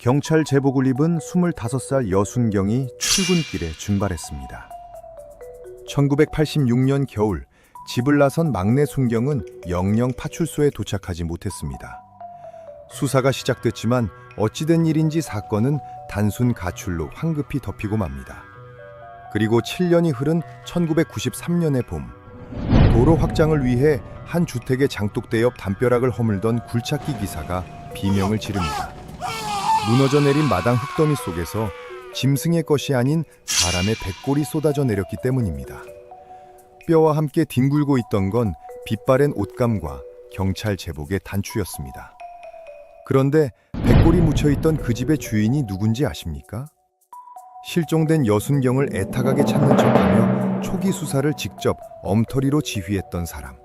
경찰 제복을 입은 25살 여순경이 출근길에 증발했습니다. 1986년 겨울, 집을 나선 막내 순경은 영영 파출소에 도착하지 못했습니다. 수사가 시작됐지만 어찌된 일인지 사건은 단순 가출로 황급히 덮이고 맙니다. 그리고 7년이 흐른 1993년의 봄, 도로 확장을 위해 한 주택의 장독대 옆 담벼락을 허물던 굴착기 기사가 비명을 지릅니다. 무너져 내린 마당 흙더미 속에서 짐승의 것이 아닌 사람의 백골이 쏟아져 내렸기 때문입니다. 뼈와 함께 뒹굴고 있던 건 빛바랜 옷감과 경찰 제복의 단추였습니다. 그런데 백골이 묻혀있던 그 집의 주인이 누군지 아십니까? 실종된 여순경을 애타하게 찾는 척하며 초기 수사를 직접 엉터리로 지휘했던 사람.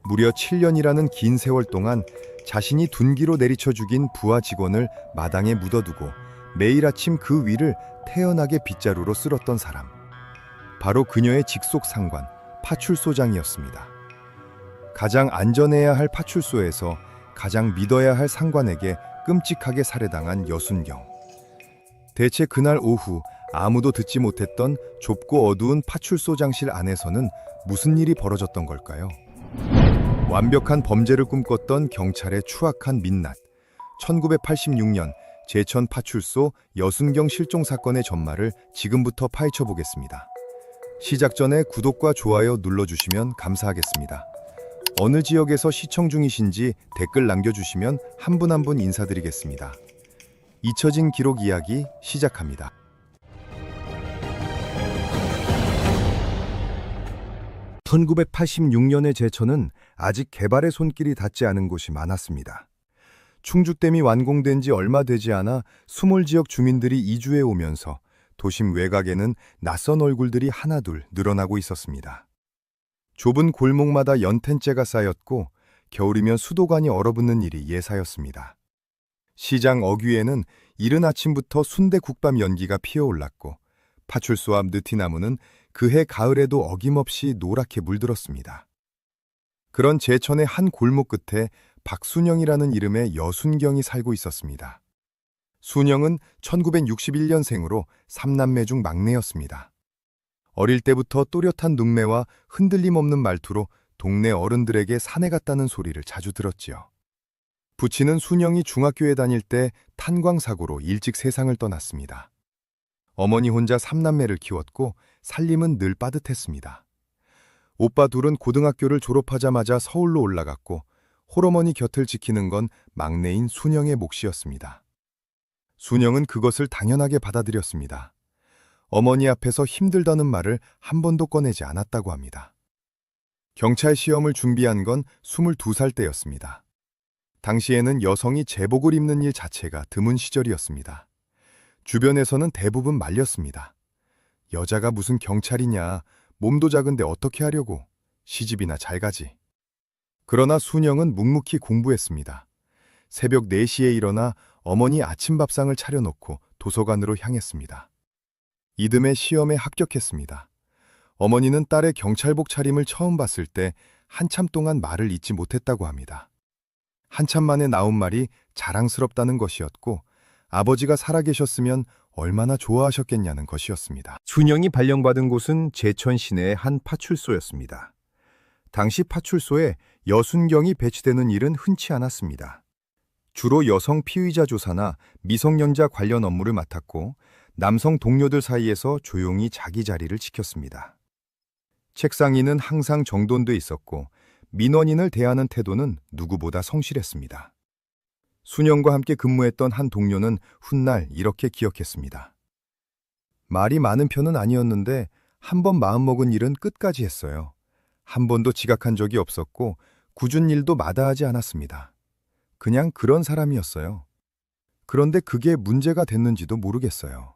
무려 7년이라는 긴 세월 동안 자신이 둔기로 내리쳐 죽인 부하 직원을 마당에 묻어두고 매일 아침 그 위를 태연하게 빗자루로 쓸었던 사람. 바로 그녀의 직속 상관, 파출소장이었습니다. 가장 안전해야 할 파출소에서 가장 믿어야 할 상관에게 끔찍하게 살해당한 여순경. 대체 그날 오후 아무도 듣지 못했던 좁고 어두운 파출소장실 안에서는 무슨 일이 벌어졌던 걸까요? 완벽한 범죄를 꿈꿨던 경찰의 추악한 민낯. 1986년 제천 파출소 여순경 실종 사건의 전말을 지금부터 파헤쳐 보겠습니다. 시작 전에 구독과 좋아요 눌러주시면 감사하겠습니다. 어느 지역에서 시청 중이신지 댓글 남겨주시면 한 분 한 분 인사드리겠습니다. 잊혀진 기록 이야기 시작합니다. (1986년의) 제천은 아직 개발의 손길이 닿지 않은 곳이 많았습니다. 충주댐이 완공된 지 얼마 되지 않아 수몰 지역 주민들이 이주해 오면서 도심 외곽에는 낯선 얼굴들이 하나둘 늘어나고 있었습니다. 좁은 골목마다 연탄재가 쌓였고 겨울이면 수도관이 얼어붙는 일이 예사였습니다. 시장 어귀에는 이른 아침부터 순대국밥 연기가 피어올랐고 파출소 앞 느티나무는 그해 가을에도 어김없이 노랗게 물들었습니다. 그런 제천의 한 골목 끝에 박순영이라는 이름의 여순경이 살고 있었습니다. 순영은 1961년생으로 3남매 중 막내였습니다. 어릴 때부터 또렷한 눈매와 흔들림 없는 말투로 동네 어른들에게 사내 같다는 소리를 자주 들었지요. 부친은 순영이 중학교에 다닐 때 탄광사고로 일찍 세상을 떠났습니다. 어머니 혼자 3남매를 키웠고 살림은 늘 빠듯했습니다. 오빠 둘은 고등학교를 졸업하자마자 서울로 올라갔고 홀어머니 곁을 지키는 건 막내인 순영의 몫이었습니다. 순영은 그것을 당연하게 받아들였습니다. 어머니 앞에서 힘들다는 말을 한 번도 꺼내지 않았다고 합니다. 경찰 시험을 준비한 건 22살 때였습니다. 당시에는 여성이 제복을 입는 일 자체가 드문 시절이었습니다. 주변에서는 대부분 말렸습니다. 여자가 무슨 경찰이냐, 몸도 작은데 어떻게 하려고, 시집이나 잘 가지. 그러나 순영은 묵묵히 공부했습니다. 새벽 4시에 일어나 어머니 아침밥상을 차려놓고 도서관으로 향했습니다. 이듬해 시험에 합격했습니다. 어머니는 딸의 경찰복 차림을 처음 봤을 때 한참 동안 말을 잇지 못했다고 합니다. 한참 만에 나온 말이 자랑스럽다는 것이었고 아버지가 살아계셨으면 얼마나 좋아하셨겠냐는 것이었습니다. 순영이 발령받은 곳은 제천 시내의 한 파출소였습니다. 당시 파출소에 여순경이 배치되는 일은 흔치 않았습니다. 주로 여성 피의자 조사나 미성년자 관련 업무를 맡았고 남성 동료들 사이에서 조용히 자기 자리를 지켰습니다. 책상 위는 항상 정돈돼 있었고 민원인을 대하는 태도는 누구보다 성실했습니다. 순영과 함께 근무했던 한 동료는 훗날 이렇게 기억했습니다. 말이 많은 편은 아니었는데 한 번 마음먹은 일은 끝까지 했어요. 한 번도 지각한 적이 없었고 굳은 일도 마다하지 않았습니다. 그냥 그런 사람이었어요. 그런데 그게 문제가 됐는지도 모르겠어요.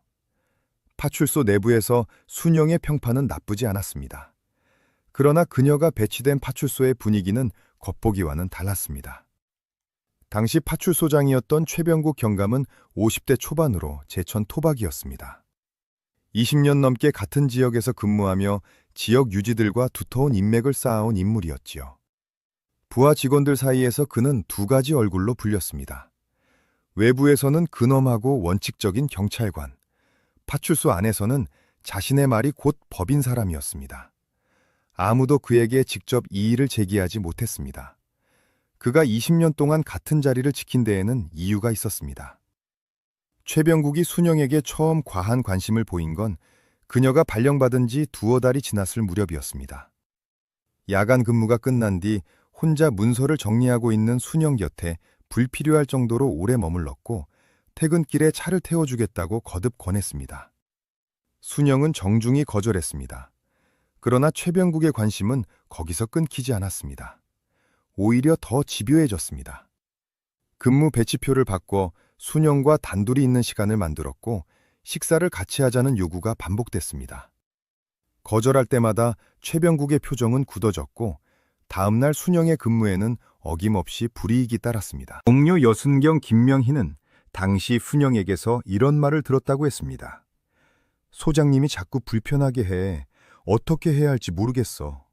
파출소 내부에서 순영의 평판은 나쁘지 않았습니다. 그러나 그녀가 배치된 파출소의 분위기는 겉보기와는 달랐습니다. 당시 파출소장이었던 최병국 경감은 50대 초반으로 제천 토박이었습니다. 20년 넘게 같은 지역에서 근무하며 지역 유지들과 두터운 인맥을 쌓아온 인물이었지요. 부하 직원들 사이에서 그는 두 가지 얼굴로 불렸습니다. 외부에서는 근엄하고 원칙적인 경찰관, 파출소 안에서는 자신의 말이 곧 법인 사람이었습니다. 아무도 그에게 직접 이의를 제기하지 못했습니다. 그가 20년 동안 같은 자리를 지킨 데에는 이유가 있었습니다. 최병국이 순영에게 처음 과한 관심을 보인 건 그녀가 발령받은 지 두어 달이 지났을 무렵이었습니다. 야간 근무가 끝난 뒤 혼자 문서를 정리하고 있는 순영 곁에 불필요할 정도로 오래 머물렀고 퇴근길에 차를 태워주겠다고 거듭 권했습니다. 순영은 정중히 거절했습니다. 그러나 최병국의 관심은 거기서 끊기지 않았습니다. 오히려 더 집요해졌습니다. 근무 배치표를 바꿔 순영과 단둘이 있는 시간을 만들었고 식사를 같이 하자는 요구가 반복됐습니다. 거절할 때마다 최병국의 표정은 굳어졌고 다음 날 순영의 근무에는 어김없이 불이익이 따랐습니다. 동료 여순경 김명희는 당시 순영에게서 이런 말을 들었다고 했습니다. 소장님이 자꾸 불편하게 해. 어떻게 해야 할지 모르겠어.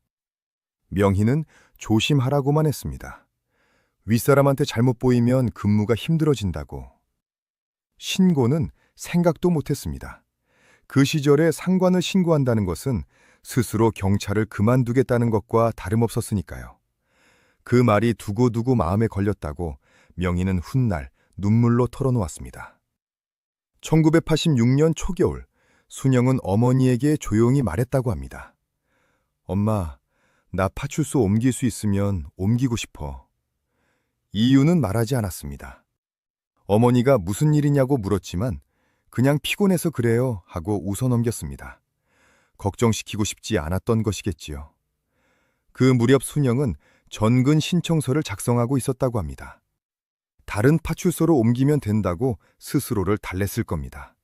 명희는 조심하라고만 했습니다. 윗사람한테 잘못 보이면 근무가 힘들어진다고. 신고는 생각도 못했습니다. 그 시절에 상관을 신고한다는 것은 스스로 경찰을 그만두겠다는 것과 다름없었으니까요. 그 말이 두고두고 마음에 걸렸다고 명희는 훗날 눈물로 털어놓았습니다. 1986년 초겨울, 순영은 어머니에게 조용히 말했다고 합니다. 엄마, 나 파출소 옮길 수 있으면 옮기고 싶어. 이유는 말하지 않았습니다. 어머니가 무슨 일이냐고 물었지만 그냥 피곤해서 그래요 하고 웃어넘겼습니다. 걱정시키고 싶지 않았던 것이겠지요. 그 무렵 순영은 전근 신청서를 작성하고 있었다고 합니다. 다른 파출소로 옮기면 된다고 스스로를 달랬을 겁니다.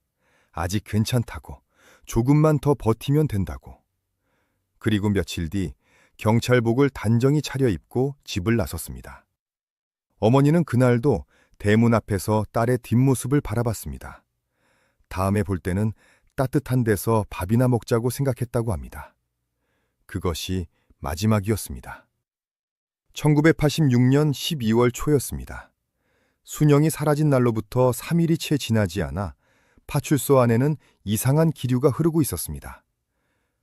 아직 괜찮다고, 조금만 더 버티면 된다고. 그리고 며칠 뒤 경찰복을 단정히 차려입고 집을 나섰습니다. 어머니는 그날도 대문 앞에서 딸의 뒷모습을 바라봤습니다. 다음에 볼 때는 따뜻한 데서 밥이나 먹자고 생각했다고 합니다. 그것이 마지막이었습니다. 1986년 12월 초였습니다. 순영이 사라진 날로부터 3일이 채 지나지 않아 파출소 안에는 이상한 기류가 흐르고 있었습니다.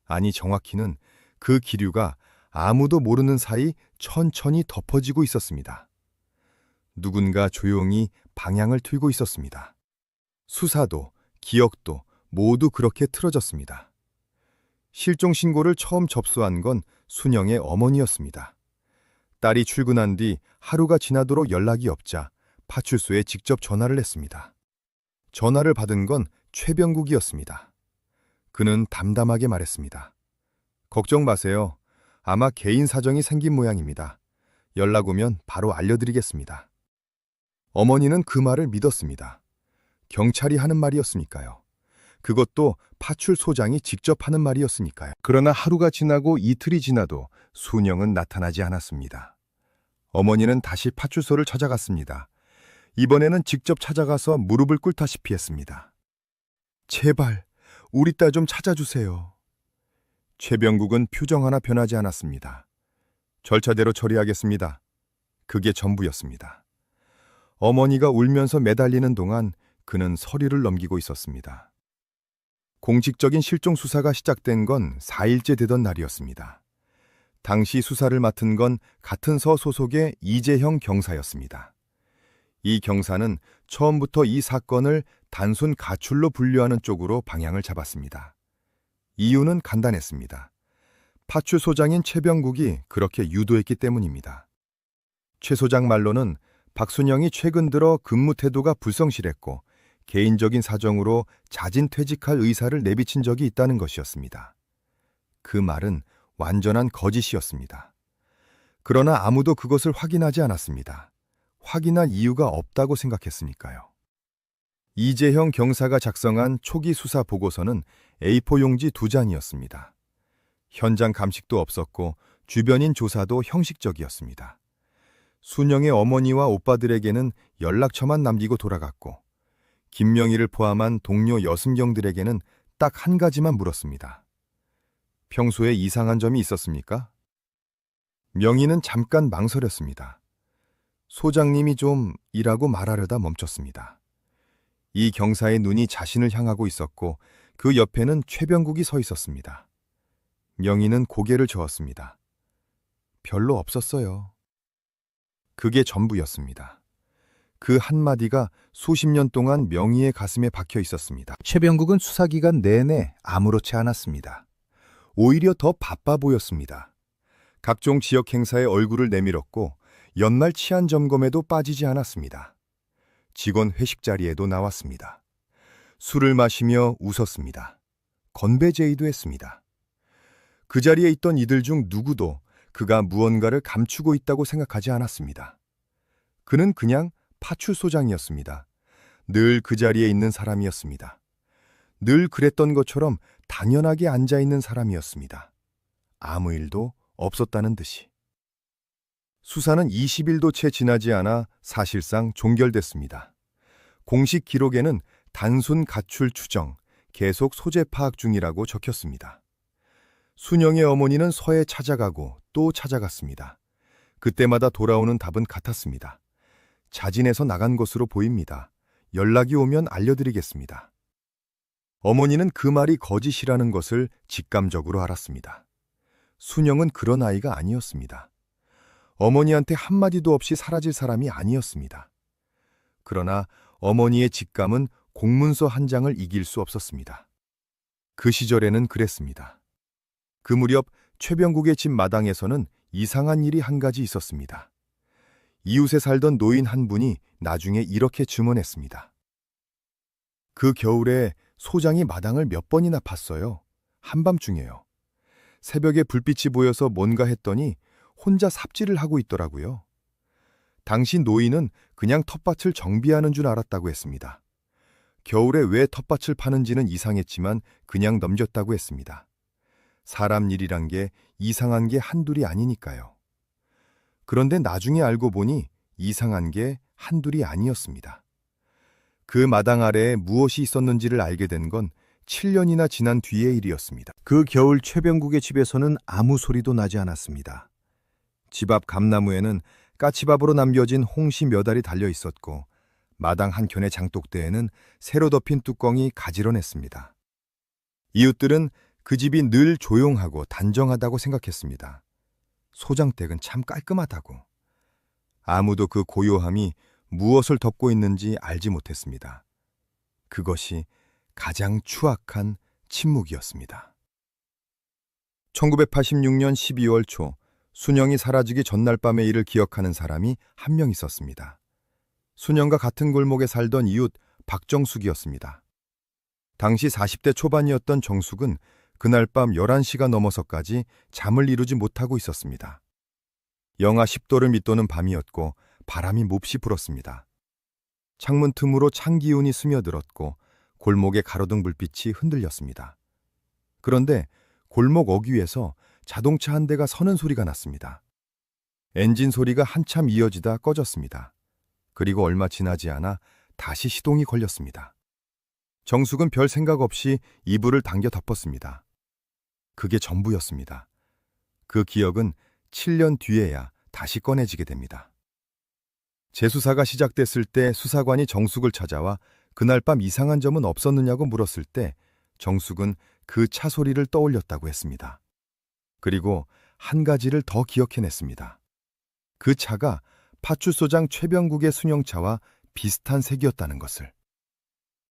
아니, 정확히는 그 기류가 아무도 모르는 사이 천천히 덮어지고 있었습니다. 누군가 조용히 방향을 틀고 있었습니다. 수사도, 기억도 모두 그렇게 틀어졌습니다. 실종 신고를 처음 접수한 건 순영의 어머니였습니다. 딸이 출근한 뒤 하루가 지나도록 연락이 없자 파출소에 직접 전화를 했습니다. 전화를 받은 건 최병국이었습니다. 그는 담담하게 말했습니다. 걱정 마세요. 아마 개인 사정이 생긴 모양입니다. 연락 오면 바로 알려드리겠습니다. 어머니는 그 말을 믿었습니다. 경찰이 하는 말이었으니까요. 그것도 파출소장이 직접 하는 말이었으니까요. 그러나 하루가 지나고 이틀이 지나도 순영은 나타나지 않았습니다. 어머니는 다시 파출소를 찾아갔습니다. 이번에는 직접 찾아가서 무릎을 꿇다시피 했습니다. 제발 우리 딸 좀 찾아주세요. 최병국은 표정 하나 변하지 않았습니다. 절차대로 처리하겠습니다. 그게 전부였습니다. 어머니가 울면서 매달리는 동안 그는 서류를 넘기고 있었습니다. 공식적인 실종 수사가 시작된 건 4일째 되던 날이었습니다. 당시 수사를 맡은 건 같은 서 소속의 이재형 경사였습니다. 이 경사는 처음부터 이 사건을 단순 가출로 분류하는 쪽으로 방향을 잡았습니다. 이유는 간단했습니다. 파출소장인 최병국이 그렇게 유도했기 때문입니다. 최 소장 말로는 박순영이 최근 들어 근무 태도가 불성실했고 개인적인 사정으로 자진 퇴직할 의사를 내비친 적이 있다는 것이었습니다. 그 말은 완전한 거짓이었습니다. 그러나 아무도 그것을 확인하지 않았습니다. 확인할 이유가 없다고 생각했으니까요. 이재형 경사가 작성한 초기 수사 보고서는 A4 용지 2장이었습니다. 현장 감식도 없었고 주변인 조사도 형식적이었습니다. 순영의 어머니와 오빠들에게는 연락처만 남기고 돌아갔고 김명희를 포함한 동료 여순경들에게는 딱 한 가지만 물었습니다. 평소에 이상한 점이 있었습니까? 명희는 잠깐 망설였습니다. 소장님이 좀 이라고 말하려다 멈췄습니다. 이 경사의 눈이 자신을 향하고 있었고 그 옆에는 최병국이 서 있었습니다. 명희는 고개를 저었습니다. 별로 없었어요. 그게 전부였습니다. 그 한마디가 수십 년 동안 명희의 가슴에 박혀 있었습니다. 최병국은 수사기간 내내 아무렇지 않았습니다. 오히려 더 바빠 보였습니다. 각종 지역 행사에 얼굴을 내밀었고 연말 치안 점검에도 빠지지 않았습니다. 직원 회식 자리에도 나왔습니다. 술을 마시며 웃었습니다. 건배제의도 했습니다. 그 자리에 있던 이들 중 누구도 그가 무언가를 감추고 있다고 생각하지 않았습니다. 그는 그냥 파출소장이었습니다. 늘 그 자리에 있는 사람이었습니다. 늘 그랬던 것처럼 당연하게 앉아있는 사람이었습니다. 아무 일도 없었다는 듯이. 수사는 20일도 채 지나지 않아 사실상 종결됐습니다. 공식 기록에는 단순 가출 추정, 계속 소재 파악 중이라고 적혔습니다. 순영의 어머니는 서에 찾아가고 또 찾아갔습니다. 그때마다 돌아오는 답은 같았습니다. 자진해서 나간 것으로 보입니다. 연락이 오면 알려드리겠습니다. 어머니는 그 말이 거짓이라는 것을 직감적으로 알았습니다. 순영은 그런 아이가 아니었습니다. 어머니한테 한마디도 없이 사라질 사람이 아니었습니다. 그러나 어머니의 직감은 공문서 한 장을 이길 수 없었습니다. 그 시절에는 그랬습니다. 그 무렵 최병국의 집 마당에서는 이상한 일이 한 가지 있었습니다. 이웃에 살던 노인 한 분이 나중에 이렇게 증언했습니다. 그 겨울에 소장이 마당을 몇 번이나 팠어요. 한밤중에요. 새벽에 불빛이 보여서 뭔가 했더니 혼자 삽질을 하고 있더라고요. 당시 노인은 그냥 텃밭을 정비하는 줄 알았다고 했습니다. 겨울에 왜 텃밭을 파는지는 이상했지만 그냥 넘겼다고 했습니다. 사람 일이란 게 이상한 게 한둘이 아니니까요. 그런데 나중에 알고 보니 이상한 게 한둘이 아니었습니다. 그 마당 아래에 무엇이 있었는지를 알게 된 건 7년이나 지난 뒤의 일이었습니다. 그 겨울 최병국의 집에서는 아무 소리도 나지 않았습니다. 집 앞 감나무에는 까치밥으로 남겨진 홍시 몇 알이 달려 있었고 마당 한켠의 장독대에는 새로 덮인 뚜껑이 가지런했습니다. 이웃들은 그 집이 늘 조용하고 단정하다고 생각했습니다. 소장댁은 참 깔끔하다고. 아무도 그 고요함이 무엇을 덮고 있는지 알지 못했습니다. 그것이 가장 추악한 침묵이었습니다. 1986년 12월 초 순영이 사라지기 전날 밤의 일을 기억하는 사람이 한 명 있었습니다. 순영과 같은 골목에 살던 이웃 박정숙이었습니다. 당시 40대 초반이었던 정숙은 그날 밤 11시가 넘어서까지 잠을 이루지 못하고 있었습니다. 영하 10도를 밑도는 밤이었고 바람이 몹시 불었습니다. 창문 틈으로 찬 기운이 스며들었고 골목의 가로등 불빛이 흔들렸습니다. 그런데 골목 어귀에서 자동차 한 대가 서는 소리가 났습니다. 엔진 소리가 한참 이어지다 꺼졌습니다. 그리고 얼마 지나지 않아 다시 시동이 걸렸습니다. 정숙은 별 생각 없이 이불을 당겨 덮었습니다. 그게 전부였습니다. 그 기억은 7년 뒤에야 다시 꺼내지게 됩니다. 재수사가 시작됐을 때 수사관이 정숙을 찾아와 그날 밤 이상한 점은 없었느냐고 물었을 때 정숙은 그 차 소리를 떠올렸다고 했습니다. 그리고 한 가지를 더 기억해냈습니다. 그 차가 파출소장 최병국의 순영차와 비슷한 색이었다는 것을.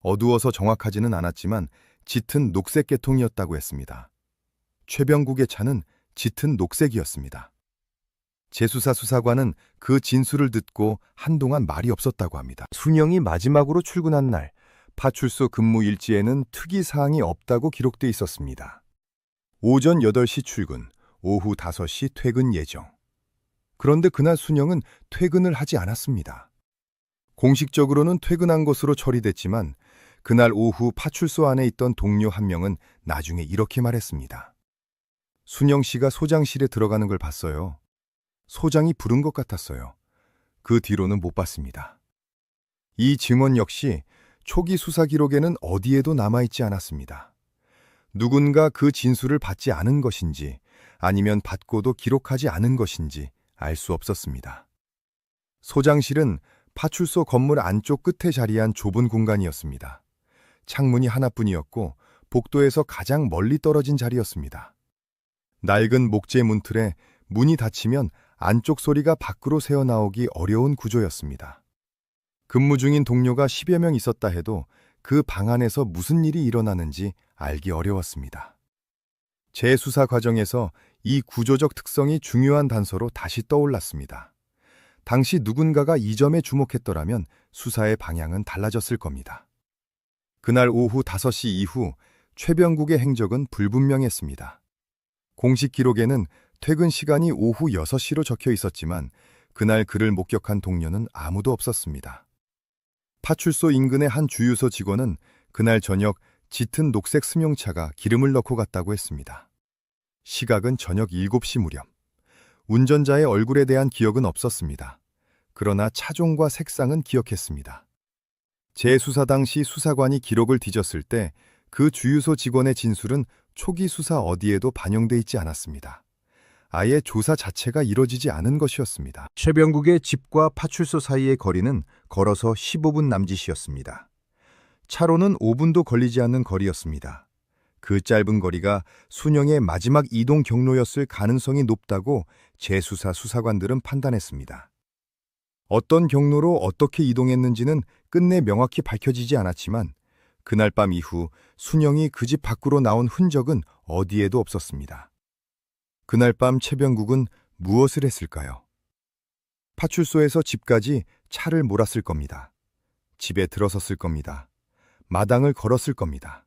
어두워서 정확하지는 않았지만 짙은 녹색 계통이었다고 했습니다. 최병국의 차는 짙은 녹색이었습니다. 재수사 수사관은 그 진술을 듣고 한동안 말이 없었다고 합니다. 순영이 마지막으로 출근한 날 파출소 근무 일지에는 특이사항이 없다고 기록돼 있었습니다. 오전 8시 출근, 오후 5시 퇴근 예정. 그런데 그날 순영은 퇴근을 하지 않았습니다. 공식적으로는 퇴근한 것으로 처리됐지만 그날 오후 파출소 안에 있던 동료 한 명은 나중에 이렇게 말했습니다. 순영 씨가 소장실에 들어가는 걸 봤어요. 소장이 부른 것 같았어요. 그 뒤로는 못 봤습니다. 이 증언 역시 초기 수사 기록에는 어디에도 남아있지 않았습니다. 누군가 그 진술을 받지 않은 것인지 아니면 받고도 기록하지 않은 것인지 알 수 없었습니다. 소장실은 파출소 건물 안쪽 끝에 자리한 좁은 공간이었습니다. 창문이 하나뿐이었고 복도에서 가장 멀리 떨어진 자리였습니다. 낡은 목재 문틀에 문이 닫히면 안쪽 소리가 밖으로 새어나오기 어려운 구조였습니다. 근무 중인 동료가 10여 명 있었다 해도 그 방 안에서 무슨 일이 일어나는지 알기 어려웠습니다. 제 수사 과정에서 이 구조적 특성이 중요한 단서로 다시 떠올랐습니다. 당시 누군가가 이 점에 주목했더라면 수사의 방향은 달라졌을 겁니다. 그날 오후 5시 이후 최병국의 행적은 불분명했습니다. 공식 기록에는 퇴근 시간이 오후 6시로 적혀 있었지만 그날 그를 목격한 동료는 아무도 없었습니다. 파출소 인근의 한 주유소 직원은 그날 저녁 짙은 녹색 승용차가 기름을 넣고 갔다고 했습니다. 시각은 저녁 7시 무렵. 운전자의 얼굴에 대한 기억은 없었습니다. 그러나 차종과 색상은 기억했습니다. 재수사 당시 수사관이 기록을 뒤졌을 때 그 주유소 직원의 진술은 초기 수사 어디에도 반영돼 있지 않았습니다. 아예 조사 자체가 이뤄지지 않은 것이었습니다. 최병국의 집과 파출소 사이의 거리는 걸어서 15분 남짓이었습니다. 차로는 5분도 걸리지 않는 거리였습니다. 그 짧은 거리가 순영의 마지막 이동 경로였을 가능성이 높다고 재수사 수사관들은 판단했습니다. 어떤 경로로 어떻게 이동했는지는 끝내 명확히 밝혀지지 않았지만 그날 밤 이후 순영이 그 집 밖으로 나온 흔적은 어디에도 없었습니다. 그날 밤 최병국은 무엇을 했을까요? 파출소에서 집까지 차를 몰았을 겁니다. 집에 들어섰을 겁니다. 마당을 걸었을 겁니다.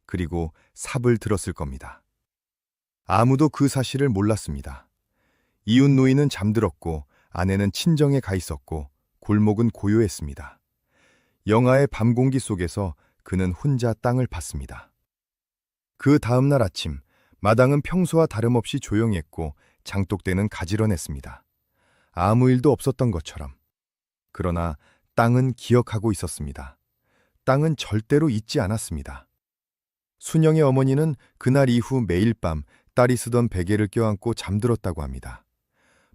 그리고 삽을 들었을 겁니다. 아무도 그 사실을 몰랐습니다. 이웃 노인은 잠들었고 아내는 친정에 가 있었고 골목은 고요했습니다. 영하의 밤 공기 속에서 그는 혼자 땅을 팠습니다. 그 다음 날 아침 마당은 평소와 다름없이 조용했고 장독대는 가지런했습니다. 아무 일도 없었던 것처럼. 그러나 땅은 기억하고 있었습니다. 땅은 절대로 잊지 않았습니다. 순영의 어머니는 그날 이후 매일 밤 딸이 쓰던 베개를 껴안고 잠들었다고 합니다.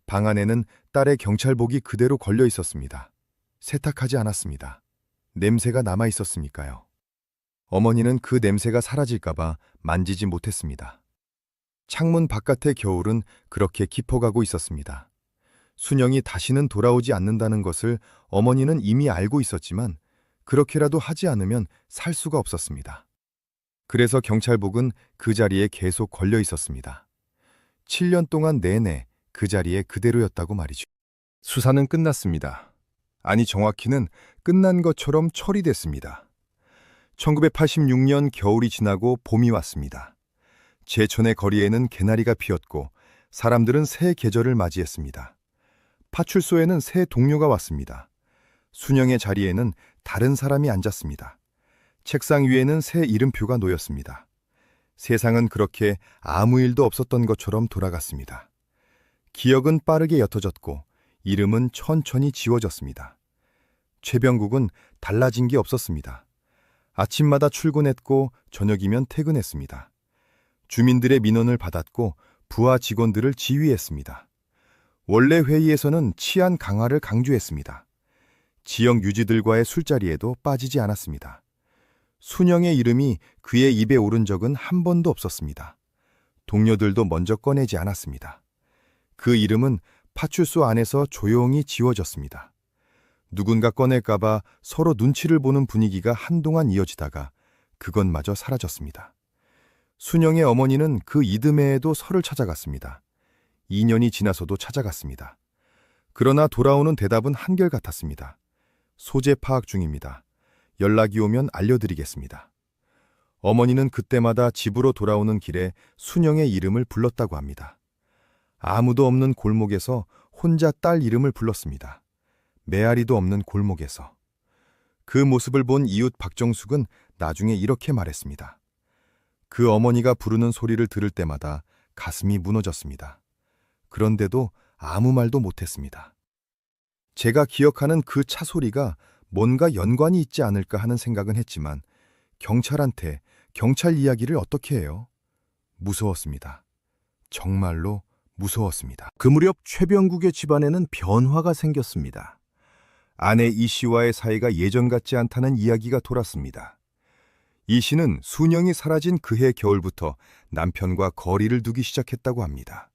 방 안에는 딸의 경찰복이 그대로 걸려 있었습니다. 세탁하지 않았습니다. 냄새가 남아 있었으니까요. 어머니는 그 냄새가 사라질까봐 만지지 못했습니다. 창문 바깥의 겨울은 그렇게 깊어가고 있었습니다. 순영이 다시는 돌아오지 않는다는 것을 어머니는 이미 알고 있었지만 그렇게라도 하지 않으면 살 수가 없었습니다. 그래서 경찰복은 그 자리에 계속 걸려 있었습니다. 7년 동안 내내 그 자리에 그대로였다고 말이죠. 수사는 끝났습니다. 아니 정확히는 끝난 것처럼 처리됐습니다. 1986년 겨울이 지나고 봄이 왔습니다. 제천의 거리에는 개나리가 피었고 사람들은 새 계절을 맞이했습니다. 파출소에는 새 동료가 왔습니다. 순영의 자리에는 다른 사람이 앉았습니다. 책상 위에는 새 이름표가 놓였습니다. 세상은 그렇게 아무 일도 없었던 것처럼 돌아갔습니다. 기억은 빠르게 옅어졌고 이름은 천천히 지워졌습니다. 최병국은 달라진 게 없었습니다. 아침마다 출근했고 저녁이면 퇴근했습니다. 주민들의 민원을 받았고 부하 직원들을 지휘했습니다. 원래 회의에서는 치안 강화를 강조했습니다. 지역 유지들과의 술자리에도 빠지지 않았습니다. 순영의 이름이 그의 입에 오른 적은 한 번도 없었습니다. 동료들도 먼저 꺼내지 않았습니다. 그 이름은 파출소 안에서 조용히 지워졌습니다. 누군가 꺼낼까봐 서로 눈치를 보는 분위기가 한동안 이어지다가 그것마저 사라졌습니다. 순영의 어머니는 그 이듬해에도 설을 찾아갔습니다. 2년이 지나서도 찾아갔습니다. 그러나 돌아오는 대답은 한결같았습니다. 소재 파악 중입니다. 연락이 오면 알려드리겠습니다. 어머니는 그때마다 집으로 돌아오는 길에 순영의 이름을 불렀다고 합니다. 아무도 없는 골목에서 혼자 딸 이름을 불렀습니다. 메아리도 없는 골목에서. 그 모습을 본 이웃 박정숙은 나중에 이렇게 말했습니다. 그 어머니가 부르는 소리를 들을 때마다 가슴이 무너졌습니다. 그런데도 아무 말도 못했습니다. 제가 기억하는 그 차 소리가 뭔가 연관이 있지 않을까 하는 생각은 했지만 경찰한테 경찰 이야기를 어떻게 해요? 무서웠습니다. 정말로 무서웠습니다. 그 무렵 최병국의 집안에는 변화가 생겼습니다. 아내 이 씨와의 사이가 예전 같지 않다는 이야기가 돌았습니다. 이 씨는 순영이 사라진 그해 겨울부터 남편과 거리를 두기 시작했다고 합니다.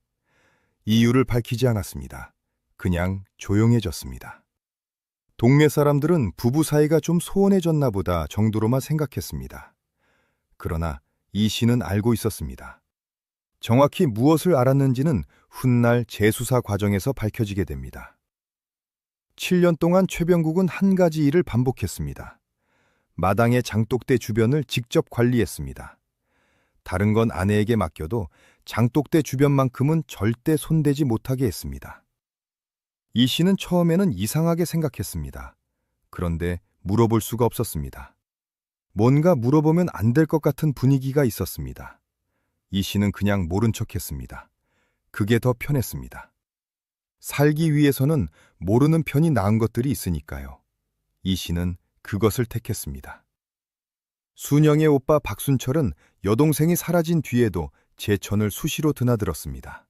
이유를 밝히지 않았습니다. 그냥 조용해졌습니다. 동네 사람들은 부부 사이가 좀 소원해졌나 보다 정도로만 생각했습니다. 그러나 이 씨는 알고 있었습니다. 정확히 무엇을 알았는지는 훗날 재수사 과정에서 밝혀지게 됩니다. 7년 동안 최병국은 한 가지 일을 반복했습니다. 마당의 장독대 주변을 직접 관리했습니다. 다른 건 아내에게 맡겨도 장독대 주변만큼은 절대 손대지 못하게 했습니다. 이 씨는 처음에는 이상하게 생각했습니다. 그런데 물어볼 수가 없었습니다. 뭔가 물어보면 안 될 것 같은 분위기가 있었습니다. 이 씨는 그냥 모른 척했습니다. 그게 더 편했습니다. 살기 위해서는 모르는 편이 나은 것들이 있으니까요. 이 씨는 그것을 택했습니다. 순영의 오빠 박순철은 여동생이 사라진 뒤에도 제천을 수시로 드나들었습니다.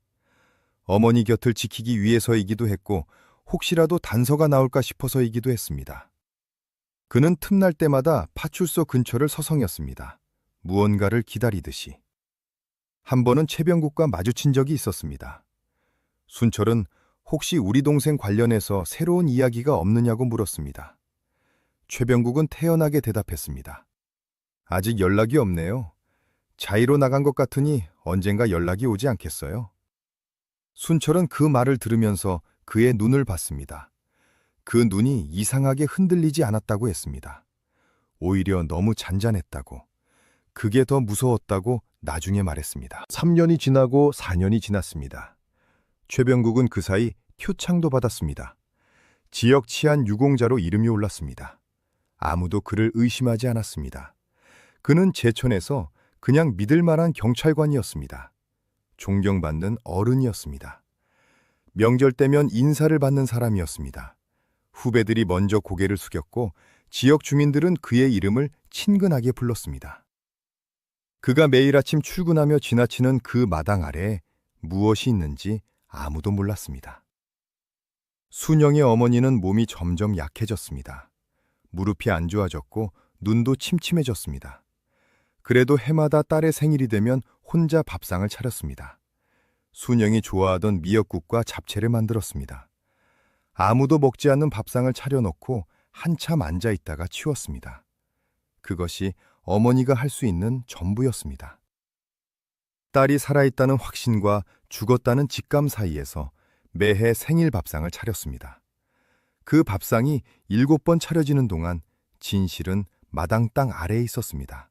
어머니 곁을 지키기 위해서이기도 했고 혹시라도 단서가 나올까 싶어서이기도 했습니다. 그는 틈날 때마다 파출소 근처를 서성였습니다. 무언가를 기다리듯이. 한 번은 최병국과 마주친 적이 있었습니다. 순철은 혹시 우리 동생 관련해서 새로운 이야기가 없느냐고 물었습니다. 최병국은 태연하게 대답했습니다. 아직 연락이 없네요. 자의로 나간 것 같으니 언젠가 연락이 오지 않겠어요? 순철은 그 말을 들으면서 그의 눈을 봤습니다. 그 눈이 이상하게 흔들리지 않았다고 했습니다. 오히려 너무 잔잔했다고, 그게 더 무서웠다고 나중에 말했습니다. 3년이 지나고 4년이 지났습니다. 최병국은 그 사이 표창도 받았습니다. 지역 치안 유공자로 이름이 올랐습니다. 아무도 그를 의심하지 않았습니다. 그는 제천에서 그냥 믿을 만한 경찰관이었습니다. 존경받는 어른이었습니다. 명절 때면 인사를 받는 사람이었습니다. 후배들이 먼저 고개를 숙였고 지역 주민들은 그의 이름을 친근하게 불렀습니다. 그가 매일 아침 출근하며 지나치는 그 마당 아래에 무엇이 있는지 아무도 몰랐습니다. 순영의 어머니는 몸이 점점 약해졌습니다. 무릎이 안 좋아졌고 눈도 침침해졌습니다. 그래도 해마다 딸의 생일이 되면 혼자 밥상을 차렸습니다. 순영이 좋아하던 미역국과 잡채를 만들었습니다. 아무도 먹지 않는 밥상을 차려놓고 한참 앉아 있다가 치웠습니다. 그것이 어머니가 할 수 있는 전부였습니다. 딸이 살아있다는 확신과 죽었다는 직감 사이에서 매해 생일 밥상을 차렸습니다. 그 밥상이 7번 차려지는 동안 진실은 마당 땅 아래에 있었습니다.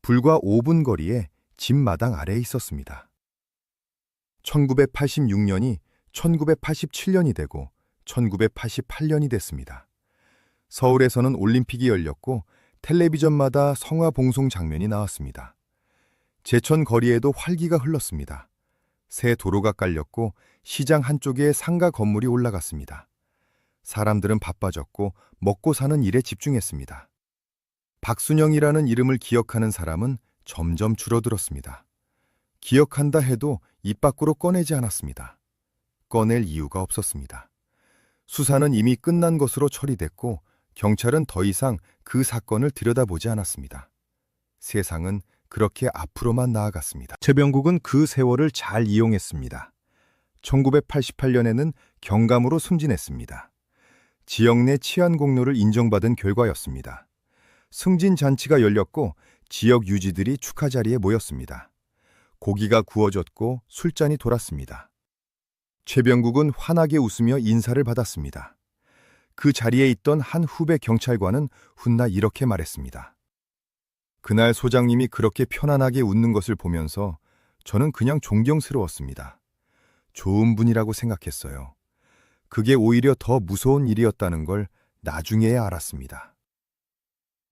불과 5분 거리에 집 마당 아래에 있었습니다. 1986년이 1987년이 되고 1988년이 됐습니다. 서울에서는 올림픽이 열렸고 텔레비전마다 성화 봉송 장면이 나왔습니다. 제천 거리에도 활기가 흘렀습니다. 새 도로가 깔렸고 시장 한쪽에 상가 건물이 올라갔습니다. 사람들은 바빠졌고 먹고 사는 일에 집중했습니다. 박순영이라는 이름을 기억하는 사람은 점점 줄어들었습니다. 기억한다 해도 입 밖으로 꺼내지 않았습니다. 꺼낼 이유가 없었습니다. 수사는 이미 끝난 것으로 처리됐고 경찰은 더 이상 그 사건을 들여다보지 않았습니다. 세상은 그렇게 앞으로만 나아갔습니다. 최병국은 그 세월을 잘 이용했습니다. 1988년에는 경감으로 승진했습니다. 지역 내 치안 공로를 인정받은 결과였습니다. 승진 잔치가 열렸고 지역 유지들이 축하 자리에 모였습니다. 고기가 구워졌고 술잔이 돌았습니다. 최병국은 환하게 웃으며 인사를 받았습니다. 그 자리에 있던 한 후배 경찰관은 훗날 이렇게 말했습니다. 그날 소장님이 그렇게 편안하게 웃는 것을 보면서 저는 그냥 존경스러웠습니다. 좋은 분이라고 생각했어요. 그게 오히려 더 무서운 일이었다는 걸 나중에야 알았습니다.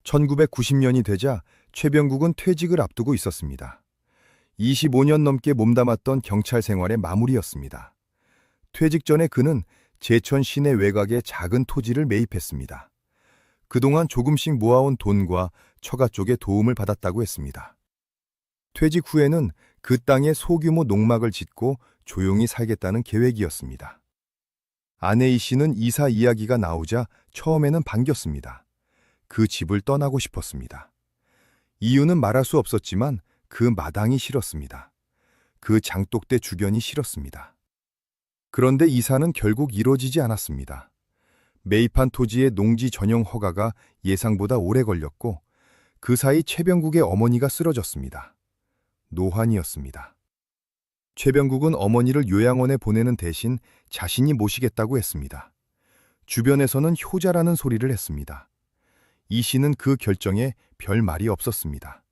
1990년이 되자 최병국은 퇴직을 앞두고 있었습니다. 25년 넘게 몸담았던 경찰 생활의 마무리였습니다. 퇴직 전에 그는 제천 시내 외곽에 작은 토지를 매입했습니다. 그동안 조금씩 모아온 돈과 처가 쪽의 도움을 받았다고 했습니다. 퇴직 후에는 그 땅에 소규모 농막을 짓고 조용히 살겠다는 계획이었습니다. 아내 이 씨는 이사 이야기가 나오자 처음에는 반겼습니다. 그 집을 떠나고 싶었습니다. 이유는 말할 수 없었지만 그 마당이 싫었습니다. 그 장독대 주변이 싫었습니다. 그런데 이사는 결국 이루어지지 않았습니다. 매입한 토지의 농지 전용 허가가 예상보다 오래 걸렸고 그 사이 최병국의 어머니가 쓰러졌습니다. 노환이었습니다. 최병국은 어머니를 요양원에 보내는 대신 자신이 모시겠다고 했습니다. 주변에서는 효자라는 소리를 했습니다. 이 씨는 그 결정에 별 말이 없었습니다.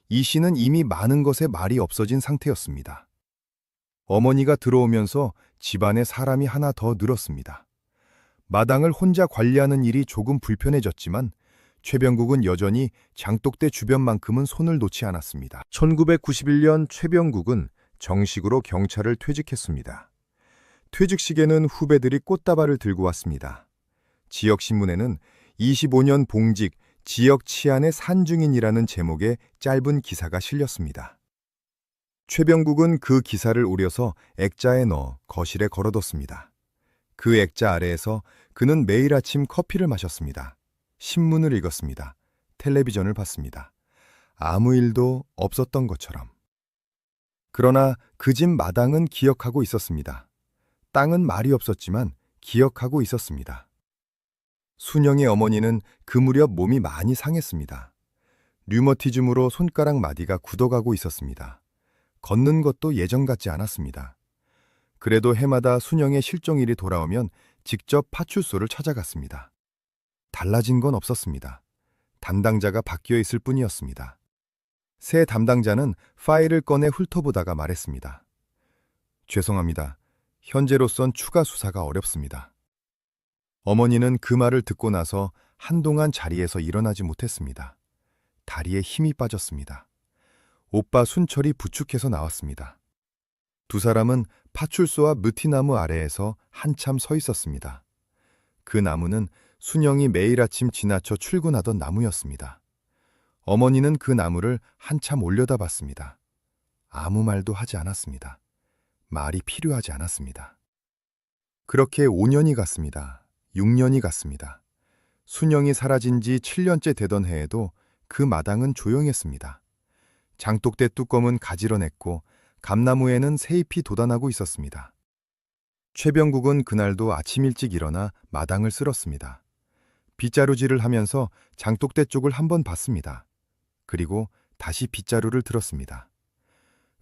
이 씨는 이미 많은 것에 말이 없어진 상태였습니다. 어머니가 들어오면서 집안에 사람이 하나 더 늘었습니다. 마당을 혼자 관리하는 일이 조금 불편해졌지만 최병국은 여전히 장독대 주변만큼은 손을 놓지 않았습니다. 1991년 최병국은 정식으로 경찰을 퇴직했습니다. 퇴직식에는 후배들이 꽃다발을 들고 왔습니다. 지역신문에는 25년 봉직, 지역 치안의 산증인이라는 제목의 짧은 기사가 실렸습니다. 최병국은 그 기사를 오려서 액자에 넣어 거실에 걸어뒀습니다. 그 액자 아래에서 그는 매일 아침 커피를 마셨습니다. 신문을 읽었습니다. 텔레비전을 봤습니다. 아무 일도 없었던 것처럼. 그러나 그 집 마당은 기억하고 있었습니다. 땅은 말이 없었지만 기억하고 있었습니다. 순영의 어머니는 그 무렵 몸이 많이 상했습니다. 류머티즘으로 손가락 마디가 굳어가고 있었습니다. 걷는 것도 예전 같지 않았습니다. 그래도 해마다 순영의 실종일이 돌아오면 직접 파출소를 찾아갔습니다. 달라진 건 없었습니다. 담당자가 바뀌어 있을 뿐이었습니다. 새 담당자는 파일을 꺼내 훑어보다가 말했습니다. 죄송합니다. 현재로선 추가 수사가 어렵습니다. 어머니는 그 말을 듣고 나서 한동안 자리에서 일어나지 못했습니다. 다리에 힘이 빠졌습니다. 오빠 순철이 부축해서 나왔습니다. 두 사람은 파출소와 무티나무 아래에서 한참 서 있었습니다. 그 나무는 순영이 매일 아침 지나쳐 출근하던 나무였습니다. 어머니는 그 나무를 한참 올려다봤습니다. 아무 말도 하지 않았습니다. 말이 필요하지 않았습니다. 그렇게 5년이 갔습니다. 6년이 갔습니다. 순영이 사라진 지 7년째 되던 해에도 그 마당은 조용했습니다. 장독대 뚜껑은 가지런했고 감나무에는 새잎이 돋아나고 있었습니다. 최병국은 그날도 아침 일찍 일어나 마당을 쓸었습니다. 빗자루질을 하면서 장독대 쪽을 한번 봤습니다. 그리고 다시 빗자루를 들었습니다.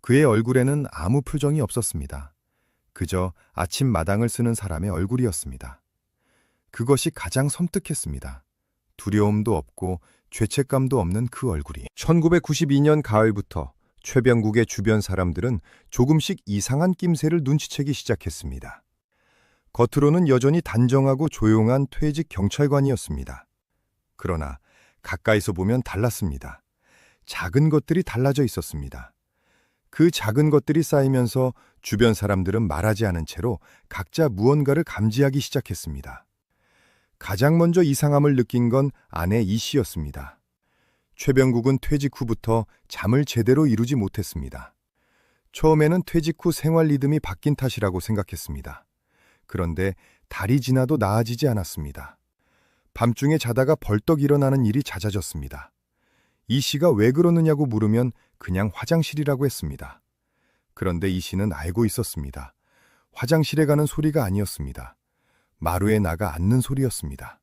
그의 얼굴에는 아무 표정이 없었습니다. 그저 아침 마당을 쓰는 사람의 얼굴이었습니다. 그것이 가장 섬뜩했습니다. 두려움도 없고 죄책감도 없는 그 얼굴이. 1992년 가을부터 최병국의 주변 사람들은 조금씩 이상한 낌새를 눈치채기 시작했습니다. 겉으로는 여전히 단정하고 조용한 퇴직 경찰관이었습니다. 그러나 가까이서 보면 달랐습니다. 작은 것들이 달라져 있었습니다. 그 작은 것들이 쌓이면서 주변 사람들은 말하지 않은 채로 각자 무언가를 감지하기 시작했습니다. 가장 먼저 이상함을 느낀 건 아내 이 씨였습니다. 최병국은 퇴직 후부터 잠을 제대로 이루지 못했습니다. 처음에는 퇴직 후 생활 리듬이 바뀐 탓이라고 생각했습니다. 그런데 달이 지나도 나아지지 않았습니다. 밤중에 자다가 벌떡 일어나는 일이 잦아졌습니다. 이 씨가 왜 그러느냐고 물으면 그냥 화장실이라고 했습니다. 그런데 이 씨는 알고 있었습니다. 화장실에 가는 소리가 아니었습니다. 마루에 나가 앉는 소리였습니다.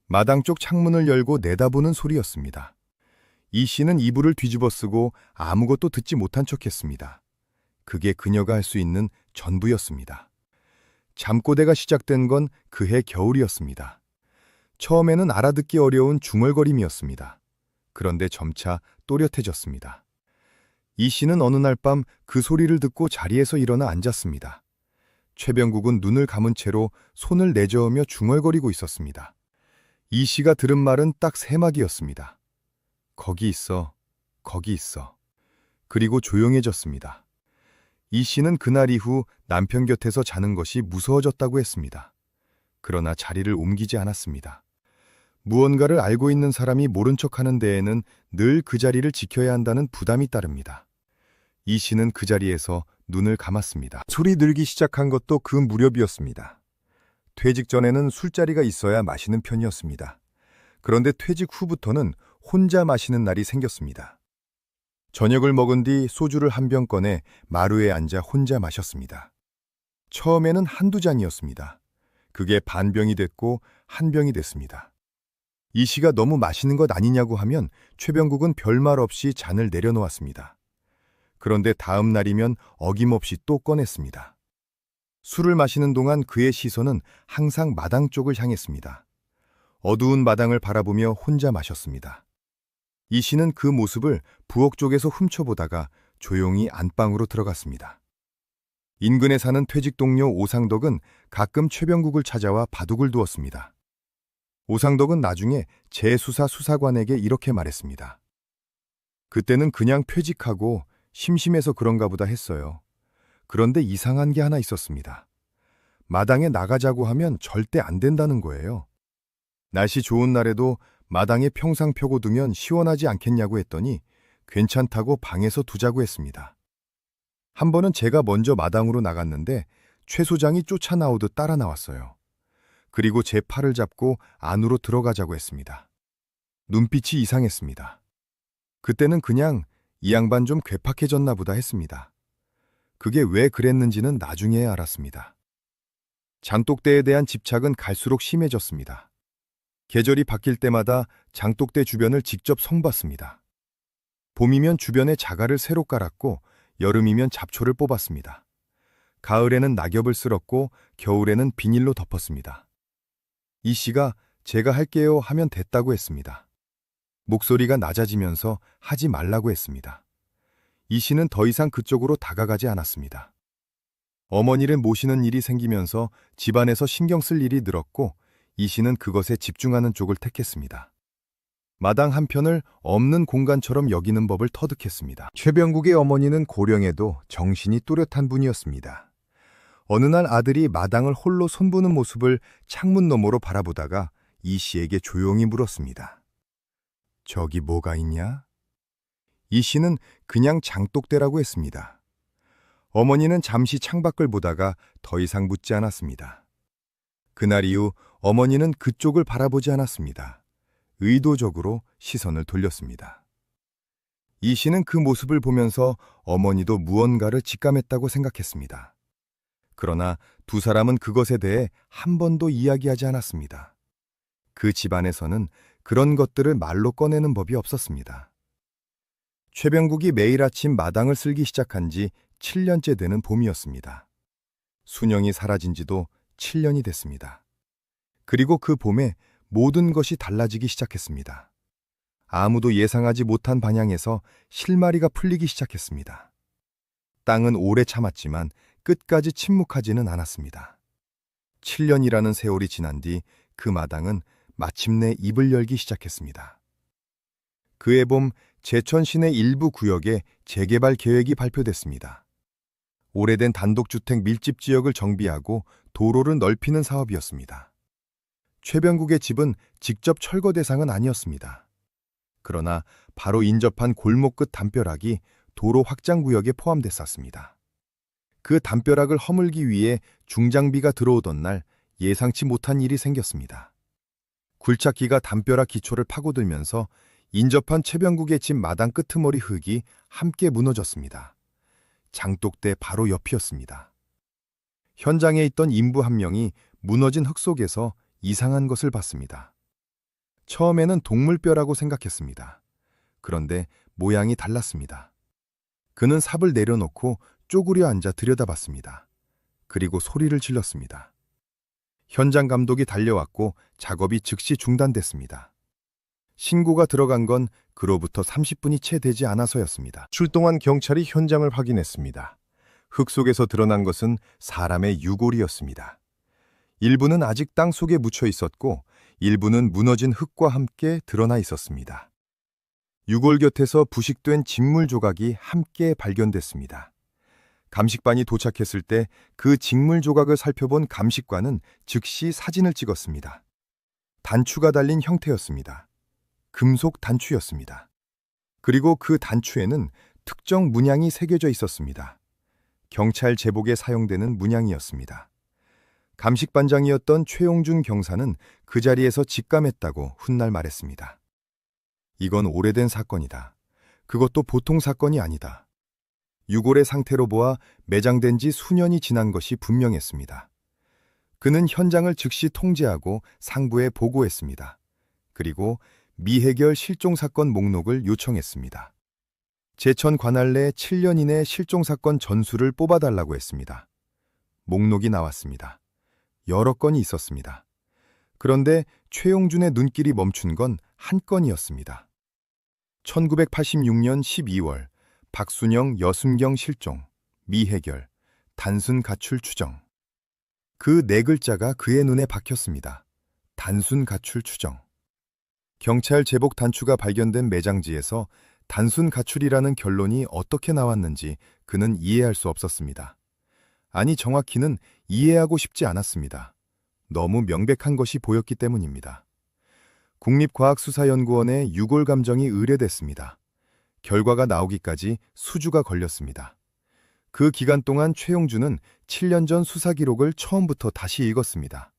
마당 쪽 창문을 열고 내다보는 소리였습니다. 이 씨는 이불을 뒤집어 쓰고 아무것도 듣지 못한 척했습니다. 그게 그녀가 할 수 있는 전부였습니다. 잠꼬대가 시작된 건 그해 겨울이었습니다. 처음에는 알아듣기 어려운 중얼거림이었습니다. 그런데 점차 또렷해졌습니다. 이 씨는 어느 날 밤 그 소리를 듣고 자리에서 일어나 앉았습니다. 최병국은 눈을 감은 채로 손을 내저으며 중얼거리고 있었습니다. 이 씨가 들은 말은 딱 세 마디였습니다. 거기 있어, 거기 있어. 그리고 조용해졌습니다. 이 씨는 그날 이후 남편 곁에서 자는 것이 무서워졌다고 했습니다. 그러나 자리를 옮기지 않았습니다. 무언가를 알고 있는 사람이 모른 척하는 데에는 늘 그 자리를 지켜야 한다는 부담이 따릅니다. 이 씨는 그 자리에서 눈을 감았습니다. 술이 늘기 시작한 것도 그 무렵이었습니다. 퇴직 전에는 술자리가 있어야 마시는 편이었습니다. 그런데 퇴직 후부터는 혼자 마시는 날이 생겼습니다. 저녁을 먹은 뒤 소주를 한 병 꺼내 마루에 앉아 혼자 마셨습니다. 처음에는 한두 잔이었습니다. 그게 반 병이 됐고 한 병이 됐습니다. 이 씨가 너무 마시는 것 아니냐고 하면 최병국은 별말 없이 잔을 내려놓았습니다. 그런데 다음 날이면 어김없이 또 꺼냈습니다. 술을 마시는 동안 그의 시선은 항상 마당 쪽을 향했습니다. 어두운 마당을 바라보며 혼자 마셨습니다. 이 씨는 그 모습을 부엌 쪽에서 훔쳐보다가 조용히 안방으로 들어갔습니다. 인근에 사는 퇴직 동료 오상덕은 가끔 최병국을 찾아와 바둑을 두었습니다. 오상덕은 나중에 재수사 수사관에게 이렇게 말했습니다. 그때는 그냥 퇴직하고 심심해서 그런가 보다 했어요. 그런데 이상한 게 하나 있었습니다. 마당에 나가자고 하면 절대 안 된다는 거예요. 날씨 좋은 날에도 마당에 평상 펴고 두면 시원하지 않겠냐고 했더니 괜찮다고 방에서 두자고 했습니다. 한 번은 제가 먼저 마당으로 나갔는데 최 소장이 쫓아 나오듯 따라 나왔어요. 그리고 제 팔을 잡고 안으로 들어가자고 했습니다. 눈빛이 이상했습니다. 그때는 그냥 이 양반 좀 괴팍해졌나 보다 했습니다. 그게 왜 그랬는지는 나중에 알았습니다. 장독대에 대한 집착은 갈수록 심해졌습니다. 계절이 바뀔 때마다 장독대 주변을 직접 성봤습니다. 봄이면 주변에 자갈을 새로 깔았고 여름이면 잡초를 뽑았습니다. 가을에는 낙엽을 쓸었고 겨울에는 비닐로 덮었습니다. 이 씨가 제가 할게요 하면 됐다고 했습니다. 목소리가 낮아지면서 하지 말라고 했습니다. 이 씨는 더 이상 그쪽으로 다가가지 않았습니다. 어머니를 모시는 일이 생기면서 집안에서 신경 쓸 일이 늘었고 이 씨는 그것에 집중하는 쪽을 택했습니다. 마당 한편을 없는 공간처럼 여기는 법을 터득했습니다. 최병국의 어머니는 고령에도 정신이 또렷한 분이었습니다. 어느 날 아들이 마당을 홀로 손보는 모습을 창문 너머로 바라보다가 이 씨에게 조용히 물었습니다. 저기 뭐가 있냐? 이 씨는 그냥 장독대라고 했습니다. 어머니는 잠시 창밖을 보다가 더 이상 묻지 않았습니다. 그날 이후 어머니는 그쪽을 바라보지 않았습니다. 의도적으로 시선을 돌렸습니다. 이 씨는 그 모습을 보면서 어머니도 무언가를 직감했다고 생각했습니다. 그러나 두 사람은 그것에 대해 한 번도 이야기하지 않았습니다. 그 집안에서는 그런 것들을 말로 꺼내는 법이 없었습니다. 최병국이 매일 아침 마당을 쓸기 시작한 지 7년째 되는 봄이었습니다. 순영이 사라진 지도 7년이 됐습니다. 그리고 그 봄에 모든 것이 달라지기 시작했습니다. 아무도 예상하지 못한 방향에서 실마리가 풀리기 시작했습니다. 땅은 오래 참았지만 끝까지 침묵하지는 않았습니다. 7년이라는 세월이 지난 뒤 그 마당은 마침내 입을 열기 시작했습니다. 그해 봄 제천 시내 일부 구역에 재개발 계획이 발표됐습니다. 오래된 단독주택 밀집 지역을 정비하고 도로를 넓히는 사업이었습니다. 최병국의 집은 직접 철거 대상은 아니었습니다. 그러나 바로 인접한 골목 끝 담벼락이 도로 확장 구역에 포함됐었습니다. 그 담벼락을 허물기 위해 중장비가 들어오던 날 예상치 못한 일이 생겼습니다. 굴착기가 담벼락 기초를 파고들면서 인접한 최병국의 집 마당 끄트머리 흙이 함께 무너졌습니다. 장독대 바로 옆이었습니다. 현장에 있던 인부 한 명이 무너진 흙 속에서 이상한 것을 봤습니다. 처음에는 동물뼈라고 생각했습니다. 그런데 모양이 달랐습니다. 그는 삽을 내려놓고 쪼그려 앉아 들여다봤습니다. 그리고 소리를 질렀습니다. 현장 감독이 달려왔고 작업이 즉시 중단됐습니다. 신고가 들어간 건 그로부터 30분이 채 되지 않아서였습니다. 출동한 경찰이 현장을 확인했습니다. 흙 속에서 드러난 것은 사람의 유골이었습니다. 일부는 아직 땅 속에 묻혀 있었고 일부는 무너진 흙과 함께 드러나 있었습니다. 유골 곁에서 부식된 직물 조각이 함께 발견됐습니다. 감식반이 도착했을 때 그 직물 조각을 살펴본 감식관은 즉시 사진을 찍었습니다. 단추가 달린 형태였습니다. 금속 단추였습니다. 그리고 그 단추에는 특정 문양이 새겨져 있었습니다. 경찰 제복에 사용되는 문양이었습니다. 감식반장이었던 최용준 경사는 그 자리에서 직감했다고 훗날 말했습니다. 이건 오래된 사건이다. 그것도 보통 사건이 아니다. 유골의 상태로 보아 매장된 지 수년이 지난 것이 분명했습니다. 그는 현장을 즉시 통제하고 상부에 보고했습니다. 그리고 미해결 실종사건 목록을 요청했습니다. 제천 관할 내 7년 이내 실종사건 전수를 뽑아달라고 했습니다. 목록이 나왔습니다. 여러 건이 있었습니다. 그런데 최용준의 눈길이 멈춘 건 한 건이었습니다. 1986년 12월 박순영 여순경 실종, 미해결, 단순 가출 추정. 그 네 글자가 그의 눈에 박혔습니다. 단순 가출 추정. 경찰 제복 단추가 발견된 매장지에서 단순 가출이라는 결론이 어떻게 나왔는지 그는 이해할 수 없었습니다. 아니, 정확히는 이해하고 싶지 않았습니다. 너무 명백한 것이 보였기 때문입니다. 국립과학수사연구원의 유골 감정이 의뢰됐습니다. 결과가 나오기까지 수주가 걸렸습니다. 그 기간 동안 최용준은 7년 전 수사 기록을 처음부터 다시 읽었습니다.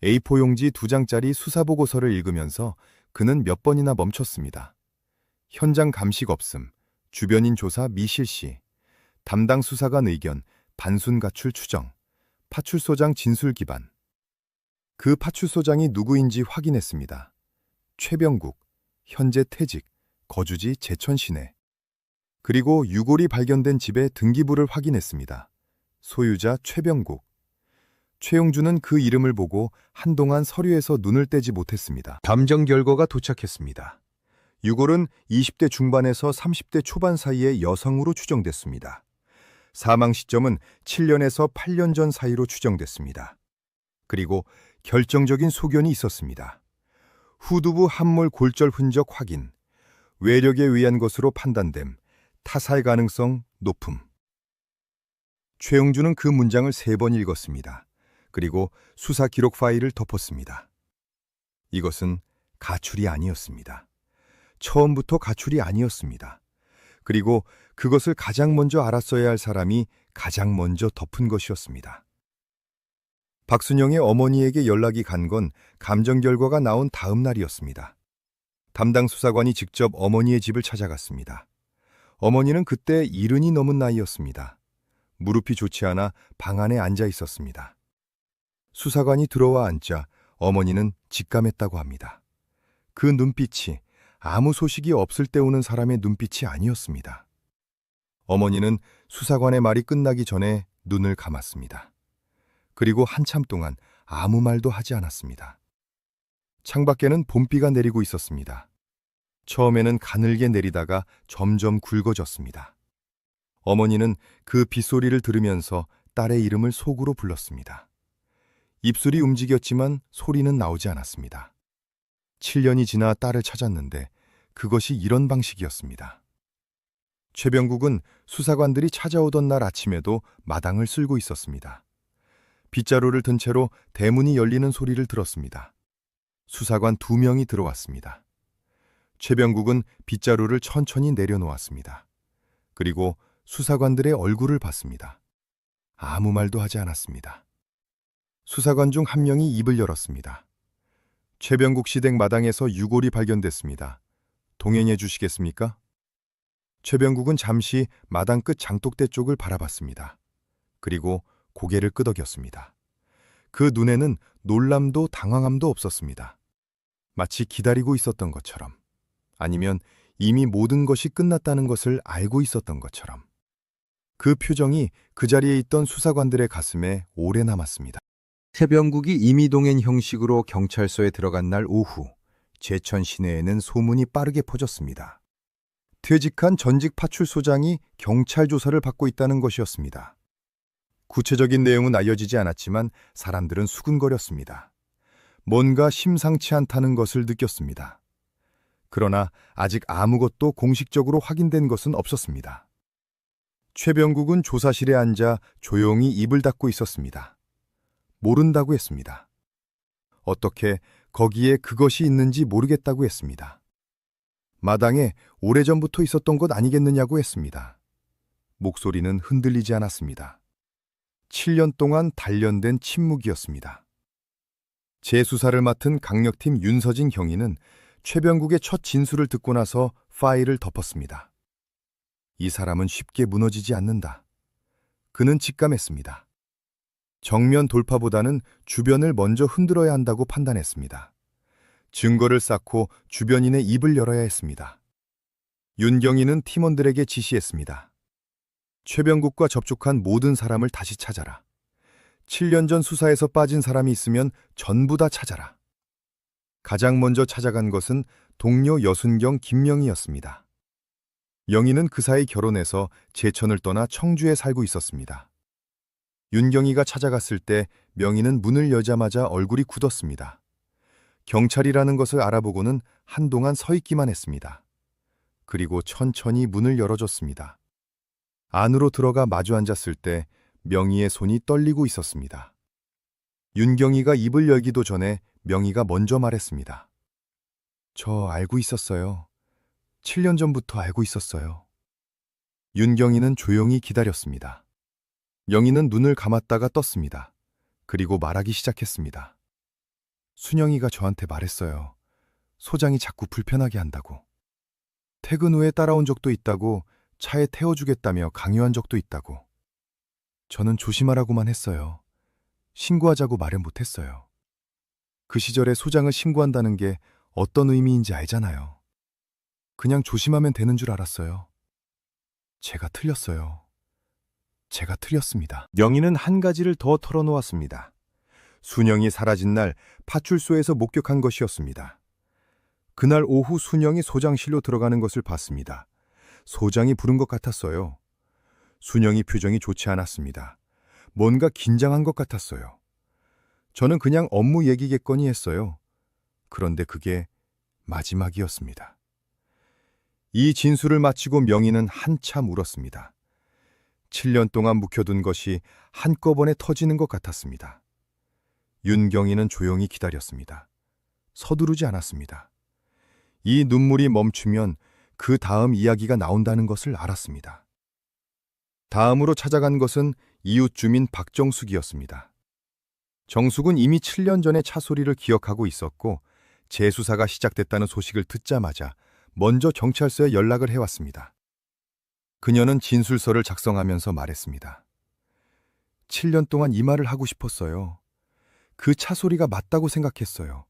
A4 용지 2장짜리 수사보고서를 읽으면서 그는 몇 번이나 멈췄습니다. 현장 감식 없음, 주변인 조사 미실시, 담당 수사관 의견, 단순 가출 추정, 파출소장 진술 기반. 그 파출소장이 누구인지 확인했습니다. 최병국, 현재 퇴직, 거주지 제천 시내. 그리고 유골이 발견된 집의 등기부를 확인했습니다. 소유자 최병국. 최용준은 그 이름을 보고 한동안 서류에서 눈을 떼지 못했습니다. 감정 결과가 도착했습니다. 유골은 20대 중반에서 30대 초반 사이의 여성으로 추정됐습니다. 사망 시점은 7년에서 8년 전 사이로 추정됐습니다. 그리고 결정적인 소견이 있었습니다. 후두부 함몰 골절 흔적 확인, 외력에 의한 것으로 판단됨, 타살 가능성 높음. 최용준은 그 문장을 3번 읽었습니다. 그리고 수사 기록 파일을 덮었습니다. 이것은 가출이 아니었습니다. 처음부터 가출이 아니었습니다. 그리고 그것을 가장 먼저 알았어야 할 사람이 가장 먼저 덮은 것이었습니다. 박순영의 어머니에게 연락이 간 건 감정 결과가 나온 다음 날이었습니다. 담당 수사관이 직접 어머니의 집을 찾아갔습니다. 어머니는 그때 70이 넘은 나이였습니다. 무릎이 좋지 않아 방 안에 앉아 있었습니다. 수사관이 들어와 앉자 어머니는 직감했다고 합니다. 그 눈빛이 아무 소식이 없을 때 오는 사람의 눈빛이 아니었습니다. 어머니는 수사관의 말이 끝나기 전에 눈을 감았습니다. 그리고 한참 동안 아무 말도 하지 않았습니다. 창밖에는 봄비가 내리고 있었습니다. 처음에는 가늘게 내리다가 점점 굵어졌습니다. 어머니는 그 빗소리를 들으면서 딸의 이름을 속으로 불렀습니다. 입술이 움직였지만 소리는 나오지 않았습니다. 7년이 지나 딸을 찾았는데 그것이 이런 방식이었습니다. 최병국은 수사관들이 찾아오던 날 아침에도 마당을 쓸고 있었습니다. 빗자루를 든 채로 대문이 열리는 소리를 들었습니다. 수사관 2명이 들어왔습니다. 최병국은 빗자루를 천천히 내려놓았습니다. 그리고 수사관들의 얼굴을 봤습니다. 아무 말도 하지 않았습니다. 수사관 중 한 명이 입을 열었습니다. 최병국 씨 댁 마당에서 유골이 발견됐습니다. 동행해 주시겠습니까? 최병국은 잠시 마당 끝 장독대 쪽을 바라봤습니다. 그리고 고개를 끄덕였습니다. 그 눈에는 놀람도 당황함도 없었습니다. 마치 기다리고 있었던 것처럼, 아니면 이미 모든 것이 끝났다는 것을 알고 있었던 것처럼. 그 표정이 그 자리에 있던 수사관들의 가슴에 오래 남았습니다. 최병국이 임의동행 형식으로 경찰서에 들어간 날 오후, 제천 시내에는 소문이 빠르게 퍼졌습니다. 퇴직한 전직 파출소장이 경찰 조사를 받고 있다는 것이었습니다. 구체적인 내용은 알려지지 않았지만 사람들은 수근거렸습니다. 뭔가 심상치 않다는 것을 느꼈습니다. 그러나 아직 아무것도 공식적으로 확인된 것은 없었습니다. 최병국은 조사실에 앉아 조용히 입을 닫고 있었습니다. 모른다고 했습니다. 어떻게 거기에 그것이 있는지 모르겠다고 했습니다. 마당에 오래전부터 있었던 것 아니겠느냐고 했습니다. 목소리는 흔들리지 않았습니다. 7년 동안 단련된 침묵이었습니다. 재수사를 맡은 강력팀 윤서진 경위는 최병국의 첫 진술을 듣고 나서 파일을 덮었습니다. 이 사람은 쉽게 무너지지 않는다. 그는 직감했습니다. 정면 돌파보다는 주변을 먼저 흔들어야 한다고 판단했습니다. 증거를 쌓고 주변인의 입을 열어야 했습니다. 윤경희는 팀원들에게 지시했습니다. 최병국과 접촉한 모든 사람을 다시 찾아라. 7년 전 수사에서 빠진 사람이 있으면 전부 다 찾아라. 가장 먼저 찾아간 것은 동료 여순경 김명희였습니다. 영희는 그 사이 결혼해서 제천을 떠나 청주에 살고 있었습니다. 윤경희가 찾아갔을 때 명희는 문을 여자마자 얼굴이 굳었습니다. 경찰이라는 것을 알아보고는 한동안 서 있기만 했습니다. 그리고 천천히 문을 열어줬습니다. 안으로 들어가 마주 앉았을 때 명희의 손이 떨리고 있었습니다. 윤경희가 입을 열기도 전에 명희가 먼저 말했습니다. 저 알고 있었어요. 7년 전부터 알고 있었어요. 윤경희는 조용히 기다렸습니다. 영희는 눈을 감았다가 떴습니다. 그리고 말하기 시작했습니다. 순영이가 저한테 말했어요. 소장이 자꾸 불편하게 한다고. 퇴근 후에 따라온 적도 있다고, 차에 태워주겠다며 강요한 적도 있다고. 저는 조심하라고만 했어요. 신고하자고 말은 못했어요. 그 시절에 소장을 신고한다는 게 어떤 의미인지 알잖아요. 그냥 조심하면 되는 줄 알았어요. 제가 틀렸어요. 제가 틀렸습니다. 영희는 한 가지를 더 털어놓았습니다. 순영이 사라진 날 파출소에서 목격한 것이었습니다. 그날 오후 순영이 소장실로 들어가는 것을 봤습니다. 소장이 부른 것 같았어요. 순영이 표정이 좋지 않았습니다. 뭔가 긴장한 것 같았어요. 저는 그냥 업무 얘기겠거니 했어요. 그런데 그게 마지막이었습니다. 이 진술을 마치고 명희는 한참 울었습니다. 7년 동안 묵혀둔 것이 한꺼번에 터지는 것 같았습니다. 윤경희는 조용히 기다렸습니다. 서두르지 않았습니다. 이 눈물이 멈추면 그 다음 이야기가 나온다는 것을 알았습니다. 다음으로 찾아간 것은 이웃 주민 박정숙이었습니다. 정숙은 이미 7년 전에 차 소리를 기억하고 있었고 재수사가 시작됐다는 소식을 듣자마자 먼저 경찰서에 연락을 해왔습니다. 그녀는 진술서를 작성하면서 말했습니다. 7년 동안 이 말을 하고 싶었어요. 그 차 소리가 맞다고 생각했어요.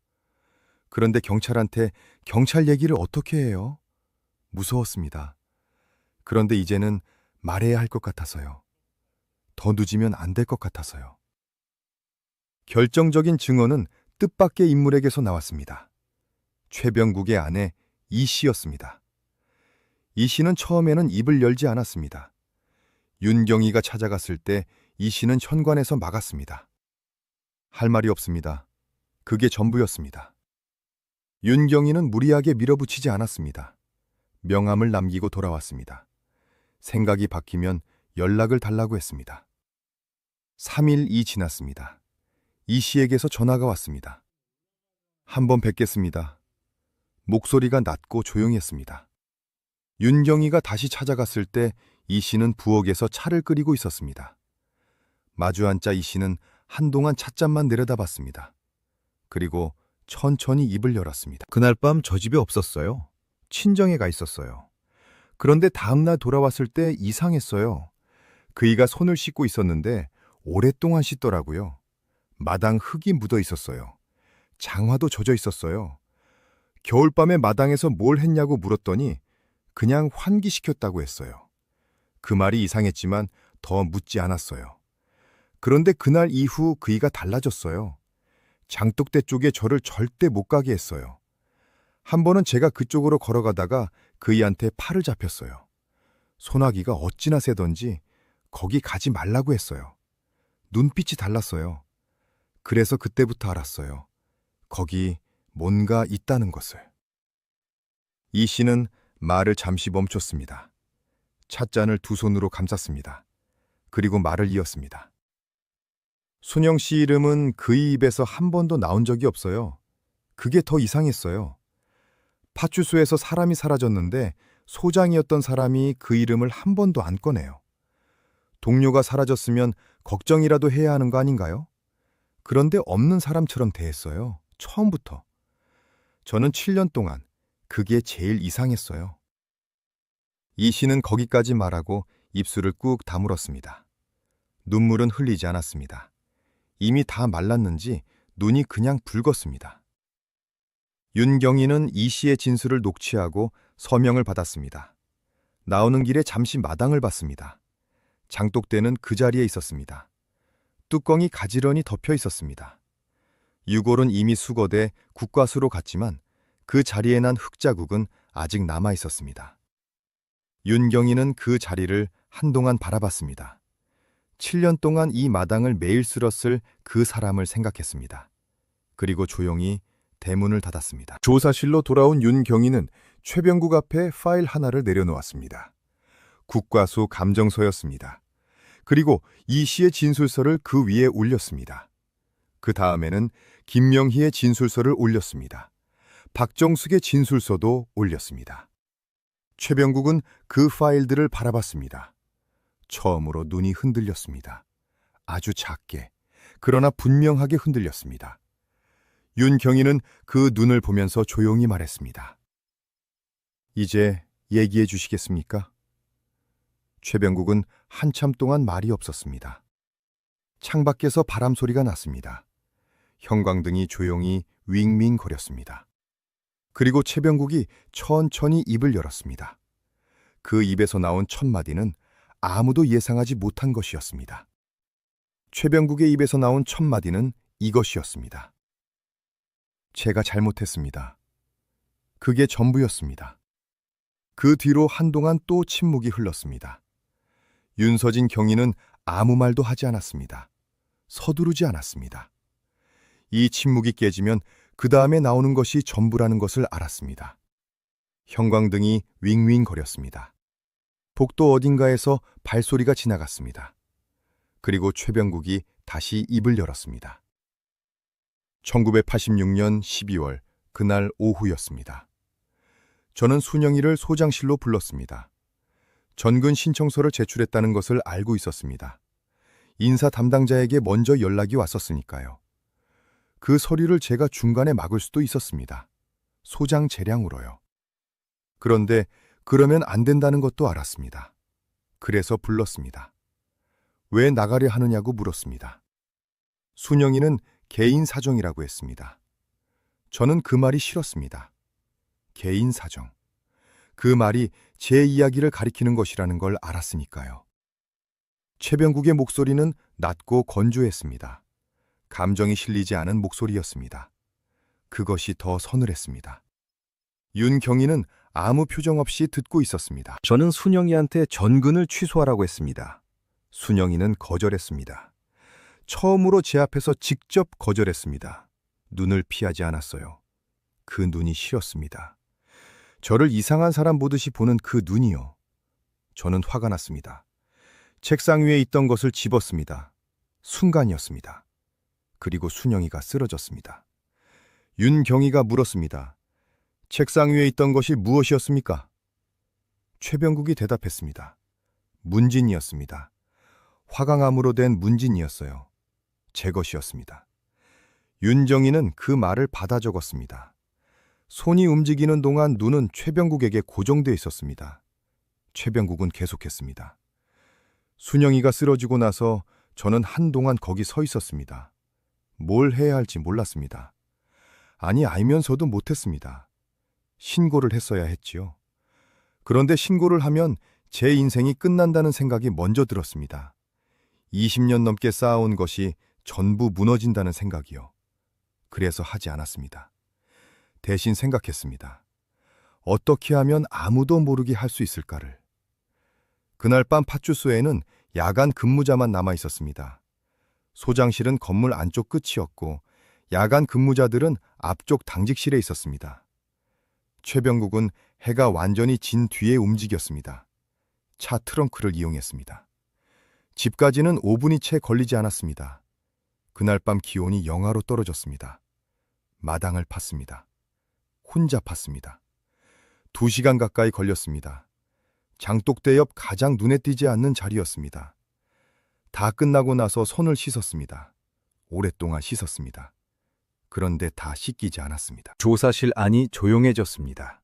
그런데 경찰한테 경찰 얘기를 어떻게 해요? 무서웠습니다. 그런데 이제는 말해야 할 것 같아서요. 더 늦으면 안 될 것 같아서요. 결정적인 증언은 뜻밖의 인물에게서 나왔습니다. 최병국의 아내 이 씨였습니다. 이 씨는 처음에는 입을 열지 않았습니다. 윤경희가 찾아갔을 때 이 씨는 현관에서 막았습니다. 할 말이 없습니다. 그게 전부였습니다. 윤경희는 무리하게 밀어붙이지 않았습니다. 명함을 남기고 돌아왔습니다. 생각이 바뀌면 연락을 달라고 했습니다. 3일이 지났습니다. 이 씨에게서 전화가 왔습니다. 한번 뵙겠습니다. 목소리가 낮고 조용했습니다. 윤경희가 다시 찾아갔을 때 이 씨는 부엌에서 차를 끓이고 있었습니다. 마주 앉자 이 씨는 한동안 찻잔만 내려다봤습니다. 그리고 천천히 입을 열었습니다. 그날 밤 저 집에 없었어요. 친정에 가 있었어요. 그런데 다음날 돌아왔을 때 이상했어요. 그이가 손을 씻고 있었는데 오랫동안 씻더라고요. 마당 흙이 묻어 있었어요. 장화도 젖어 있었어요. 겨울밤에 마당에서 뭘 했냐고 물었더니 그냥 환기시켰다고 했어요. 그 말이 이상했지만 더 묻지 않았어요. 그런데 그날 이후 그이가 달라졌어요. 장독대 쪽에 저를 절대 못 가게 했어요. 한 번은 제가 그쪽으로 걸어가다가 그이한테 팔을 잡혔어요. 소나기가 어찌나 세던지 거기 가지 말라고 했어요. 눈빛이 달랐어요. 그래서 그때부터 알았어요. 거기 뭔가 있다는 것을. 이 씨는 말을 잠시 멈췄습니다. 찻잔을 두 손으로 감쌌습니다. 그리고 말을 이었습니다. 순영 씨 이름은 그의 입에서 한 번도 나온 적이 없어요. 그게 더 이상했어요. 파출소에서 사람이 사라졌는데 소장이었던 사람이 그 이름을 한 번도 안 꺼내요. 동료가 사라졌으면 걱정이라도 해야 하는 거 아닌가요? 그런데 없는 사람처럼 대했어요. 처음부터. 저는 7년 동안 그게 제일 이상했어요. 이 씨는 거기까지 말하고 입술을 꾹 다물었습니다. 눈물은 흘리지 않았습니다. 이미 다 말랐는지 눈이 그냥 붉었습니다. 윤경희는 이 씨의 진술을 녹취하고 서명을 받았습니다. 나오는 길에 잠시 마당을 봤습니다. 장독대는 그 자리에 있었습니다. 뚜껑이 가지런히 덮여 있었습니다. 유골은 이미 수거돼 국과수로 갔지만 그 자리에 난 흙자국은 아직 남아 있었습니다. 윤경희는 그 자리를 한동안 바라봤습니다. 7년 동안 이 마당을 매일 쓸었을 그 사람을 생각했습니다. 그리고 조용히 대문을 닫았습니다. 조사실로 돌아온 윤경희는 최병국 앞에 파일 하나를 내려놓았습니다. 국과수 감정서였습니다. 그리고 이 씨의 진술서를 그 위에 올렸습니다. 그 다음에는 김명희의 진술서를 올렸습니다. 박정숙의 진술서도 올렸습니다. 최병국은 그 파일들을 바라봤습니다. 처음으로 눈이 흔들렸습니다. 아주 작게, 그러나 분명하게 흔들렸습니다. 윤경희는 그 눈을 보면서 조용히 말했습니다. 이제 얘기해 주시겠습니까? 최병국은 한참 동안 말이 없었습니다. 창밖에서 바람 소리가 났습니다. 형광등이 조용히 윙윙거렸습니다. 그리고 최병국이 천천히 입을 열었습니다. 그 입에서 나온 첫 마디는 아무도 예상하지 못한 것이었습니다. 최병국의 입에서 나온 첫 마디는 이것이었습니다. 제가 잘못했습니다. 그게 전부였습니다. 그 뒤로 한동안 또 침묵이 흘렀습니다. 윤서진 경위는 아무 말도 하지 않았습니다. 서두르지 않았습니다. 이 침묵이 깨지면 그 다음에 나오는 것이 전부라는 것을 알았습니다. 형광등이 윙윙거렸습니다. 복도 어딘가에서 발소리가 지나갔습니다. 그리고 최병국이 다시 입을 열었습니다. 1986년 12월 그날 오후였습니다. 저는 순영이를 소장실로 불렀습니다. 전근 신청서를 제출했다는 것을 알고 있었습니다. 인사 담당자에게 먼저 연락이 왔었으니까요. 그 서류를 제가 중간에 막을 수도 있었습니다. 소장 재량으로요. 그런데 그러면 안 된다는 것도 알았습니다. 그래서 불렀습니다. 왜 나가려 하느냐고 물었습니다. 순영이는 개인 사정이라고 했습니다. 저는 그 말이 싫었습니다. 개인 사정. 그 말이 제 이야기를 가리키는 것이라는 걸 알았으니까요. 최병국의 목소리는 낮고 건조했습니다. 감정이 실리지 않은 목소리였습니다. 그것이 더 서늘했습니다. 윤경희는 아무 표정 없이 듣고 있었습니다. 저는 순영이한테 전근을 취소하라고 했습니다. 순영이는 거절했습니다. 처음으로 제 앞에서 직접 거절했습니다. 눈을 피하지 않았어요. 그 눈이 싫었습니다. 저를 이상한 사람 보듯이 보는 그 눈이요. 저는 화가 났습니다. 책상 위에 있던 것을 집었습니다. 순간이었습니다. 그리고 순영이가 쓰러졌습니다. 윤경희가 물었습니다. 책상 위에 있던 것이 무엇이었습니까? 최병국이 대답했습니다. 문진이었습니다. 화강암으로 된 문진이었어요. 제 것이었습니다. 윤정희는 그 말을 받아 적었습니다. 손이 움직이는 동안 눈은 최병국에게 고정돼 있었습니다. 최병국은 계속했습니다. 순영이가 쓰러지고 나서 저는 한동안 거기 서 있었습니다. 뭘 해야 할지 몰랐습니다. 아니, 알면서도 못했습니다. 신고를 했어야 했지요. 그런데 신고를 하면 제 인생이 끝난다는 생각이 먼저 들었습니다. 20년 넘게 쌓아온 것이 전부 무너진다는 생각이요. 그래서 하지 않았습니다. 대신 생각했습니다. 어떻게 하면 아무도 모르게 할 수 있을까를. 그날 밤 파출소에는 야간 근무자만 남아 있었습니다. 소장실은 건물 안쪽 끝이었고 야간 근무자들은 앞쪽 당직실에 있었습니다. 최병국은 해가 완전히 진 뒤에 움직였습니다. 차 트렁크를 이용했습니다. 집까지는 5분이 채 걸리지 않았습니다. 그날 밤 기온이 영하로 떨어졌습니다. 마당을 팠습니다. 혼자 팠습니다. 2시간 가까이 걸렸습니다. 장독대 옆 가장 눈에 띄지 않는 자리였습니다. 다 끝나고 나서 손을 씻었습니다. 오랫동안 씻었습니다. 그런데 다 씻기지 않았습니다. 조사실 안이 조용해졌습니다.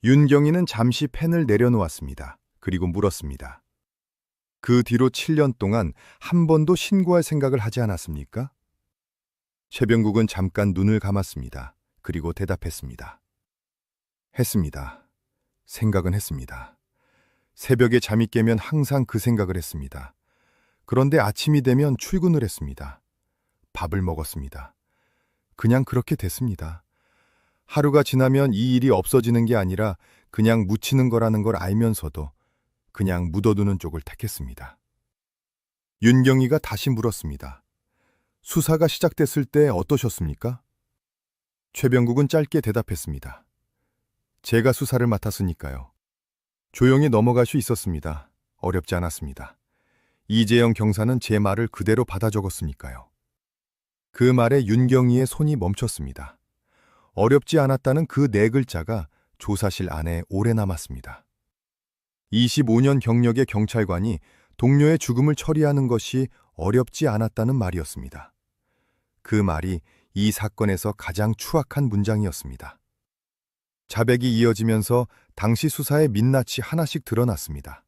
윤경이는 잠시 펜을 내려놓았습니다. 그리고 물었습니다. 그 뒤로 7년 동안 한 번도 신고할 생각을 하지 않았습니까? 최병국은 잠깐 눈을 감았습니다. 그리고 대답했습니다. 했습니다. 생각은 했습니다. 새벽에 잠이 깨면 항상 그 생각을 했습니다. 그런데 아침이 되면 출근을 했습니다. 밥을 먹었습니다. 그냥 그렇게 됐습니다. 하루가 지나면 이 일이 없어지는 게 아니라 그냥 묻히는 거라는 걸 알면서도 그냥 묻어두는 쪽을 택했습니다. 윤경이가 다시 물었습니다. 수사가 시작됐을 때 어떠셨습니까? 최병국은 짧게 대답했습니다. 제가 수사를 맡았으니까요. 조용히 넘어갈 수 있었습니다. 어렵지 않았습니다. 이재영 경사는 제 말을 그대로 받아 적었으니까요. 그 말에 윤경이의 손이 멈췄습니다. 어렵지 않았다는 그 4글자가 조사실 안에 오래 남았습니다. 25년 경력의 경찰관이 동료의 죽음을 처리하는 것이 어렵지 않았다는 말이었습니다. 그 말이 이 사건에서 가장 추악한 문장이었습니다. 자백이 이어지면서 당시 수사의 민낯이 하나씩 드러났습니다.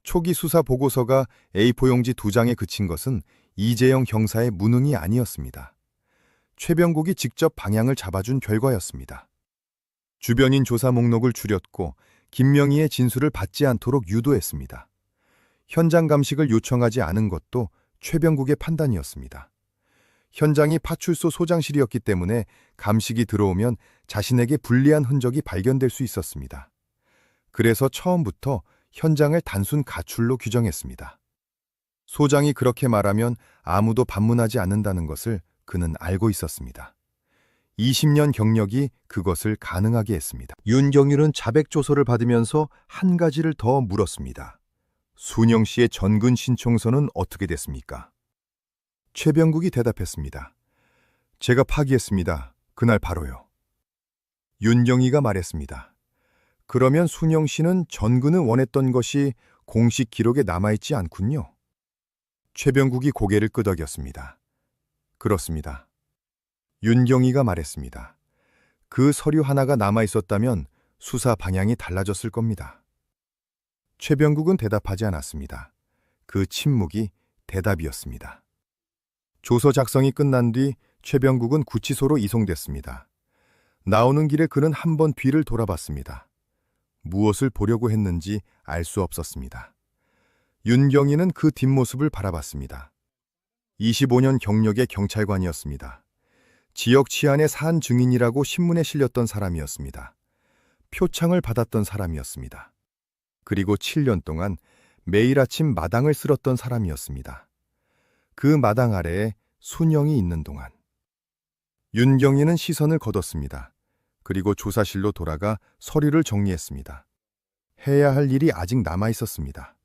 초기 수사 보고서가 A4 용지 2장에 그친 것은 이재영 경사의 무능이 아니었습니다. 최병국이 직접 방향을 잡아준 결과였습니다. 주변인 조사 목록을 줄였고 김명희의 진술을 받지 않도록 유도했습니다. 현장 감식을 요청하지 않은 것도 최병국의 판단이었습니다. 현장이 파출소 소장실이었기 때문에 감식이 들어오면 자신에게 불리한 흔적이 발견될 수 있었습니다. 그래서 처음부터 현장을 단순 가출로 규정했습니다. 소장이 그렇게 말하면 아무도 반문하지 않는다는 것을 그는 알고 있었습니다. 20년 경력이 그것을 가능하게 했습니다. 윤경일은 자백 조서를 받으면서 한 가지를 더 물었습니다. 순영 씨의 전근 신청서는 어떻게 됐습니까? 최병국이 대답했습니다. 제가 파기했습니다. 그날 바로요. 윤경이가 말했습니다. 그러면 순영 씨는 전근을 원했던 것이 공식 기록에 남아있지 않군요. 최병국이 고개를 끄덕였습니다. 그렇습니다. 윤경이가 말했습니다. 그 서류 하나가 남아있었다면 수사 방향이 달라졌을 겁니다. 최병국은 대답하지 않았습니다. 그 침묵이 대답이었습니다. 조서 작성이 끝난 뒤 최병국은 구치소로 이송됐습니다. 나오는 길에 그는 한 번 뒤를 돌아봤습니다. 무엇을 보려고 했는지 알 수 없었습니다. 윤경이는 그 뒷모습을 바라봤습니다. 25년 경력의 경찰관이었습니다. 지역 치안의 산 증인이라고 신문에 실렸던 사람이었습니다. 표창을 받았던 사람이었습니다. 그리고 7년 동안 매일 아침 마당을 쓸었던 사람이었습니다. 그 마당 아래에 순영이 있는 동안. 윤경이는 시선을 거뒀습니다. 그리고 조사실로 돌아가 서류를 정리했습니다. 해야 할 일이 아직 남아 있었습니다.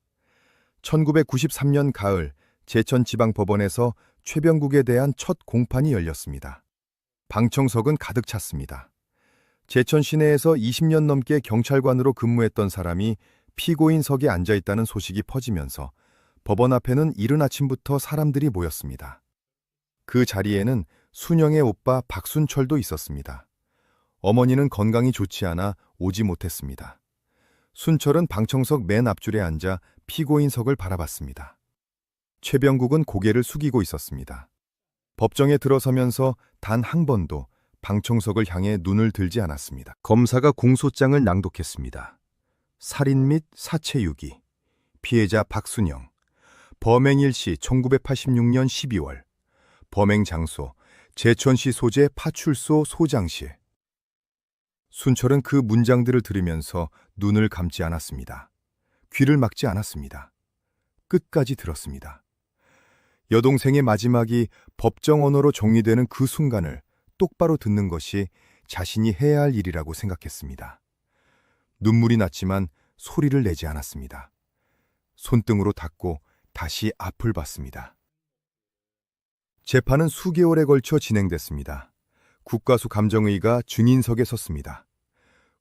1993년 가을 제천지방법원에서 최병국에 대한 첫 공판이 열렸습니다. 방청석은 가득 찼습니다. 제천 시내에서 20년 넘게 경찰관으로 근무했던 사람이 피고인석에 앉아있다는 소식이 퍼지면서 법원 앞에는 이른 아침부터 사람들이 모였습니다. 그 자리에는 순영의 오빠 박순철도 있었습니다. 어머니는 건강이 좋지 않아 오지 못했습니다. 순철은 방청석 맨 앞줄에 앉아 피고인석을 바라봤습니다. 최병국은 고개를 숙이고 있었습니다. 법정에 들어서면서 단 한 번도 방청석을 향해 눈을 들지 않았습니다. 검사가 공소장을 낭독했습니다. 살인 및 사체 유기, 피해자 박순영, 범행 일시 1986년 12월, 범행 장소 제천시 소재 파출소 소장실. 순철은 그 문장들을 들으면서 눈을 감지 않았습니다. 귀를 막지 않았습니다. 끝까지 들었습니다. 여동생의 마지막이 법정 언어로 정리되는 그 순간을 똑바로 듣는 것이 자신이 해야 할 일이라고 생각했습니다. 눈물이 났지만 소리를 내지 않았습니다. 손등으로 닦고 다시 앞을 봤습니다. 재판은 수개월에 걸쳐 진행됐습니다. 국가수 감정의가 증인석에 섰습니다.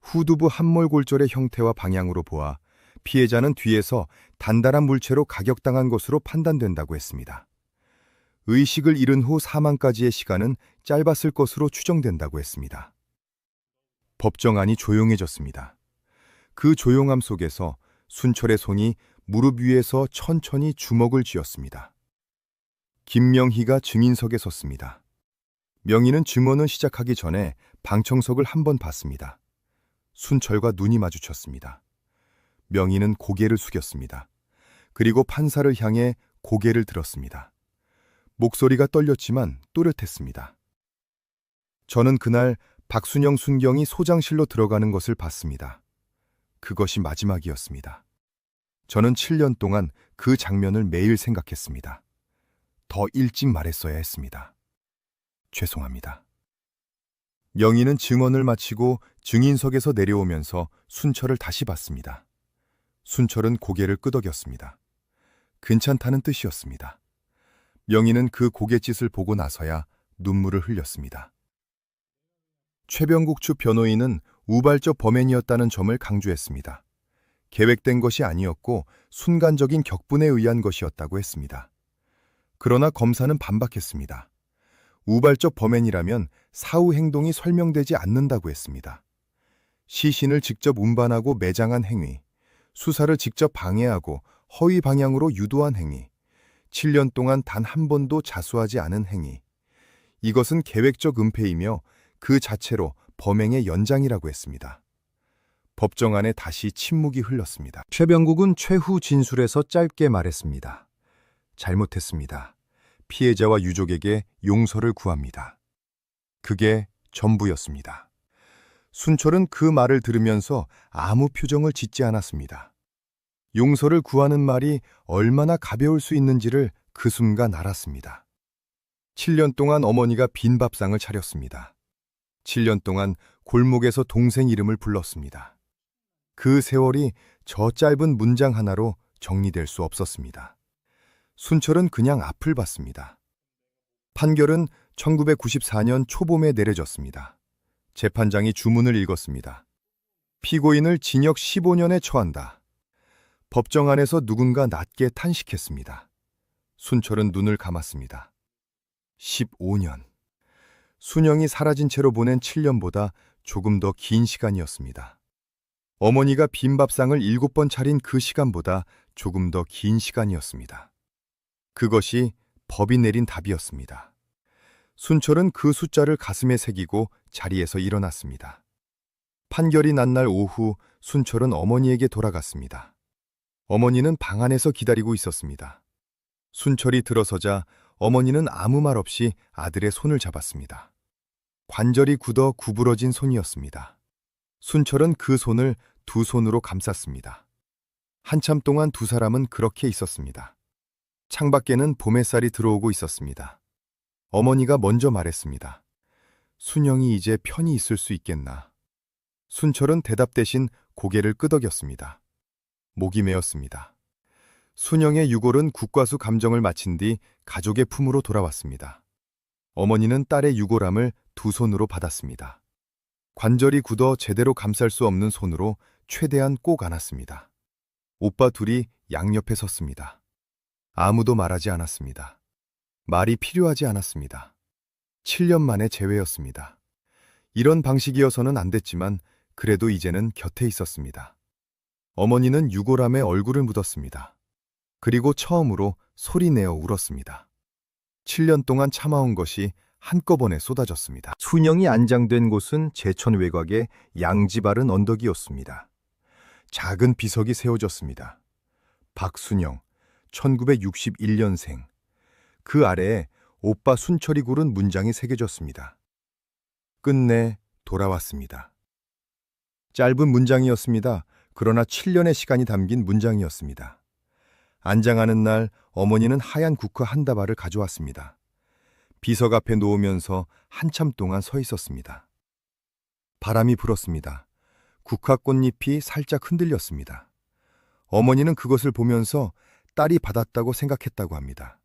후두부 함몰골절의 형태와 방향으로 보아 피해자는 뒤에서 단단한 물체로 가격당한 것으로 판단된다고 했습니다. 의식을 잃은 후 사망까지의 시간은 짧았을 것으로 추정된다고 했습니다. 법정안이 조용해졌습니다. 그 조용함 속에서 순철의 손이 무릎 위에서 천천히 주먹을 쥐었습니다. 김명희가 증인석에 섰습니다. 명희는 증언을 시작하기 전에 방청석을 한 번 봤습니다. 순철과 눈이 마주쳤습니다. 명희는 고개를 숙였습니다. 그리고 판사를 향해 고개를 들었습니다. 목소리가 떨렸지만 또렷했습니다. 저는 그날 박순영 순경이 소장실로 들어가는 것을 봤습니다. 그것이 마지막이었습니다. 저는 7년 동안 그 장면을 매일 생각했습니다. 더 일찍 말했어야 했습니다. 죄송합니다. 명희는 증언을 마치고 증인석에서 내려오면서 순철을 다시 봤습니다. 순철은 고개를 끄덕였습니다. 괜찮다는 뜻이었습니다. 명희는 그 고갯짓을 보고 나서야 눈물을 흘렸습니다. 최병국 추 변호인은 우발적 범행이었다는 점을 강조했습니다. 계획된 것이 아니었고 순간적인 격분에 의한 것이었다고 했습니다. 그러나 검사는 반박했습니다. 우발적 범행이라면 사후 행동이 설명되지 않는다고 했습니다. 시신을 직접 운반하고 매장한 행위, 수사를 직접 방해하고 허위 방향으로 유도한 행위, 7년 동안 단 한 번도 자수하지 않은 행위, 이것은 계획적 은폐이며 그 자체로 범행의 연장이라고 했습니다. 법정안에 다시 침묵이 흘렀습니다. 최병국은 최후 진술에서 짧게 말했습니다. 잘못했습니다. 피해자와 유족에게 용서를 구합니다. 그게 전부였습니다. 순철은 그 말을 들으면서 아무 표정을 짓지 않았습니다. 용서를 구하는 말이 얼마나 가벼울 수 있는지를 그 순간 알았습니다. 7년 동안 어머니가 빈 밥상을 차렸습니다. 7년 동안 골목에서 동생 이름을 불렀습니다. 그 세월이 저 짧은 문장 하나로 정리될 수 없었습니다. 순철은 그냥 앞을 봤습니다. 판결은 1994년 초봄에 내려졌습니다. 재판장이 주문을 읽었습니다. 피고인을 징역 15년에 처한다. 법정 안에서 누군가 낮게 탄식했습니다. 순철은 눈을 감았습니다. 15년. 순영이 사라진 채로 보낸 7년보다 조금 더 긴 시간이었습니다. 어머니가 빈 밥상을 7번 차린 그 시간보다 조금 더 긴 시간이었습니다. 그것이 법이 내린 답이었습니다. 순철은 그 숫자를 가슴에 새기고 자리에서 일어났습니다. 판결이 난 날 오후 순철은 어머니에게 돌아갔습니다. 어머니는 방 안에서 기다리고 있었습니다. 순철이 들어서자 어머니는 아무 말 없이 아들의 손을 잡았습니다. 관절이 굳어 구부러진 손이었습니다. 순철은 그 손을 두 손으로 감쌌습니다. 한참 동안 두 사람은 그렇게 있었습니다. 창밖에는 봄 햇살이 들어오고 있었습니다. 어머니가 먼저 말했습니다. 순영이 이제 편히 있을 수 있겠나. 순철은 대답 대신 고개를 끄덕였습니다. 목이 메었습니다. 순영의 유골은 국과수 감정을 마친 뒤 가족의 품으로 돌아왔습니다. 어머니는 딸의 유골함을 두 손으로 받았습니다. 관절이 굳어 제대로 감쌀 수 없는 손으로 최대한 꼭 안았습니다. 오빠 둘이 양옆에 섰습니다. 아무도 말하지 않았습니다. 말이 필요하지 않았습니다. 7년 만에 재회였습니다. 이런 방식이어서는 안 됐지만 그래도 이제는 곁에 있었습니다. 어머니는 유골함에 얼굴을 묻었습니다. 그리고 처음으로 소리내어 울었습니다. 7년 동안 참아온 것이 한꺼번에 쏟아졌습니다. 순영이 안장된 곳은 제천 외곽의 양지바른 언덕이었습니다. 작은 비석이 세워졌습니다. 박순영, 1961년생. 그 아래에 오빠 순철이 구른 문장이 새겨졌습니다. 끝내 돌아왔습니다. 짧은 문장이었습니다. 그러나 7년의 시간이 담긴 문장이었습니다. 안장하는 날 어머니는 하얀 국화 한 다발을 가져왔습니다. 비석 앞에 놓으면서 한참 동안 서 있었습니다. 바람이 불었습니다. 국화 꽃잎이 살짝 흔들렸습니다. 어머니는 그것을 보면서 딸이 받았다고 생각했다고 합니다.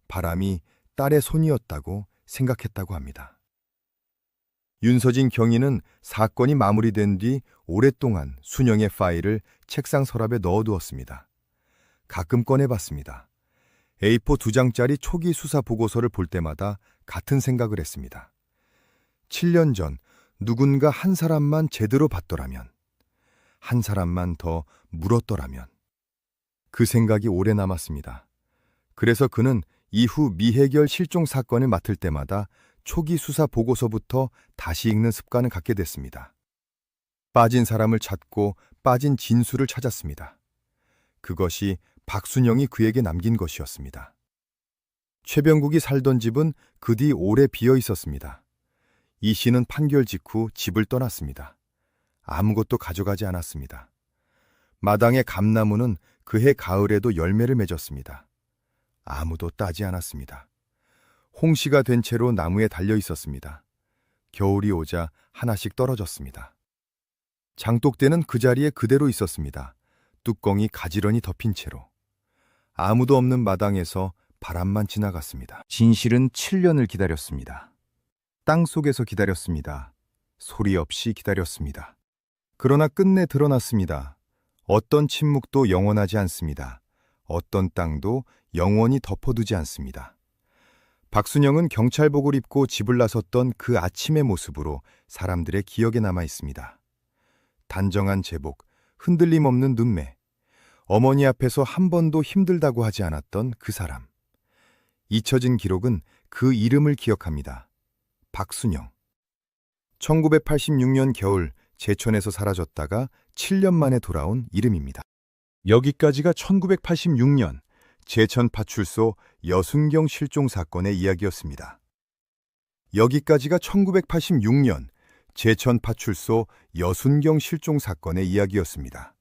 바람이 딸의 손이었다고 생각했다고 합니다. 윤서진 경위는 사건이 마무리된 뒤 오랫동안 수령의 파일을 책상 서랍에 넣어두었습니다. 가끔 꺼내봤습니다. A4 2장짜리 초기 수사 보고서를 볼 때마다 같은 생각을 했습니다. 7년 전 누군가 한 사람만 제대로 봤더라면, 한 사람만 더 물었더라면. 그 생각이 오래 남았습니다. 그래서 그는 이후 미해결 실종 사건을 맡을 때마다 초기 수사 보고서부터 다시 읽는 습관을 갖게 됐습니다. 빠진 사람을 찾고 빠진 진술을 찾았습니다. 그것이 박순영이 그에게 남긴 것이었습니다. 최병국이 살던 집은 그 뒤 오래 비어 있었습니다. 이 씨는 판결 직후 집을 떠났습니다. 아무것도 가져가지 않았습니다. 마당의 감나무는 그해 가을에도 열매를 맺었습니다. 아무도 따지 않았습니다. 홍시가 된 채로 나무에 달려 있었습니다. 겨울이 오자 하나씩 떨어졌습니다. 장독대는 그 자리에 그대로 있었습니다. 뚜껑이 가지런히 덮인 채로. 아무도 없는 마당에서 바람만 지나갔습니다. 진실은 7년을 기다렸습니다. 땅 속에서 기다렸습니다. 소리 없이 기다렸습니다. 그러나 끝내 드러났습니다. 어떤 침묵도 영원하지 않습니다. 어떤 땅도 영원히 덮어두지 않습니다. 박순영은 경찰복을 입고 집을 나섰던 그 아침의 모습으로 사람들의 기억에 남아 있습니다. 단정한 제복, 흔들림 없는 눈매, 어머니 앞에서 한 번도 힘들다고 하지 않았던 그 사람. 잊혀진 기록은 그 이름을 기억합니다. 박순영. 1986년 겨울 제천에서 사라졌다가 7년 만에 돌아온 이름입니다. 여기까지가 1986년 제천 파출소 여순경 실종 사건의 이야기였습니다. 여기까지가 1986년 제천 파출소 여순경 실종 사건의 이야기였습니다.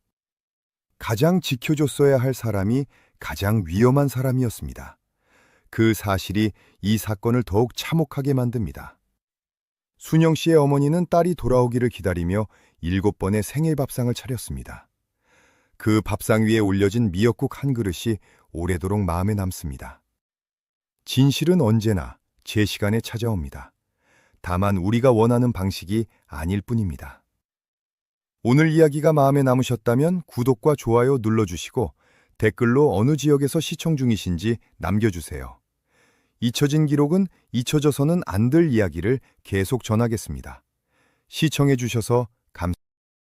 가장 지켜줬어야 할 사람이 가장 위험한 사람이었습니다. 그 사실이 이 사건을 더욱 참혹하게 만듭니다. 순영 씨의 어머니는 딸이 돌아오기를 기다리며 7번의 생일 밥상을 차렸습니다. 그 밥상 위에 올려진 미역국 한 그릇이 오래도록 마음에 남습니다. 진실은 언제나 제 시간에 찾아옵니다. 다만 우리가 원하는 방식이 아닐 뿐입니다. 오늘 이야기가 마음에 남으셨다면 구독과 좋아요 눌러주시고 댓글로 어느 지역에서 시청 중이신지 남겨주세요. 잊혀진 기록은 잊혀져서는 안 될 이야기를 계속 전하겠습니다. 시청해주셔서 감사합니다.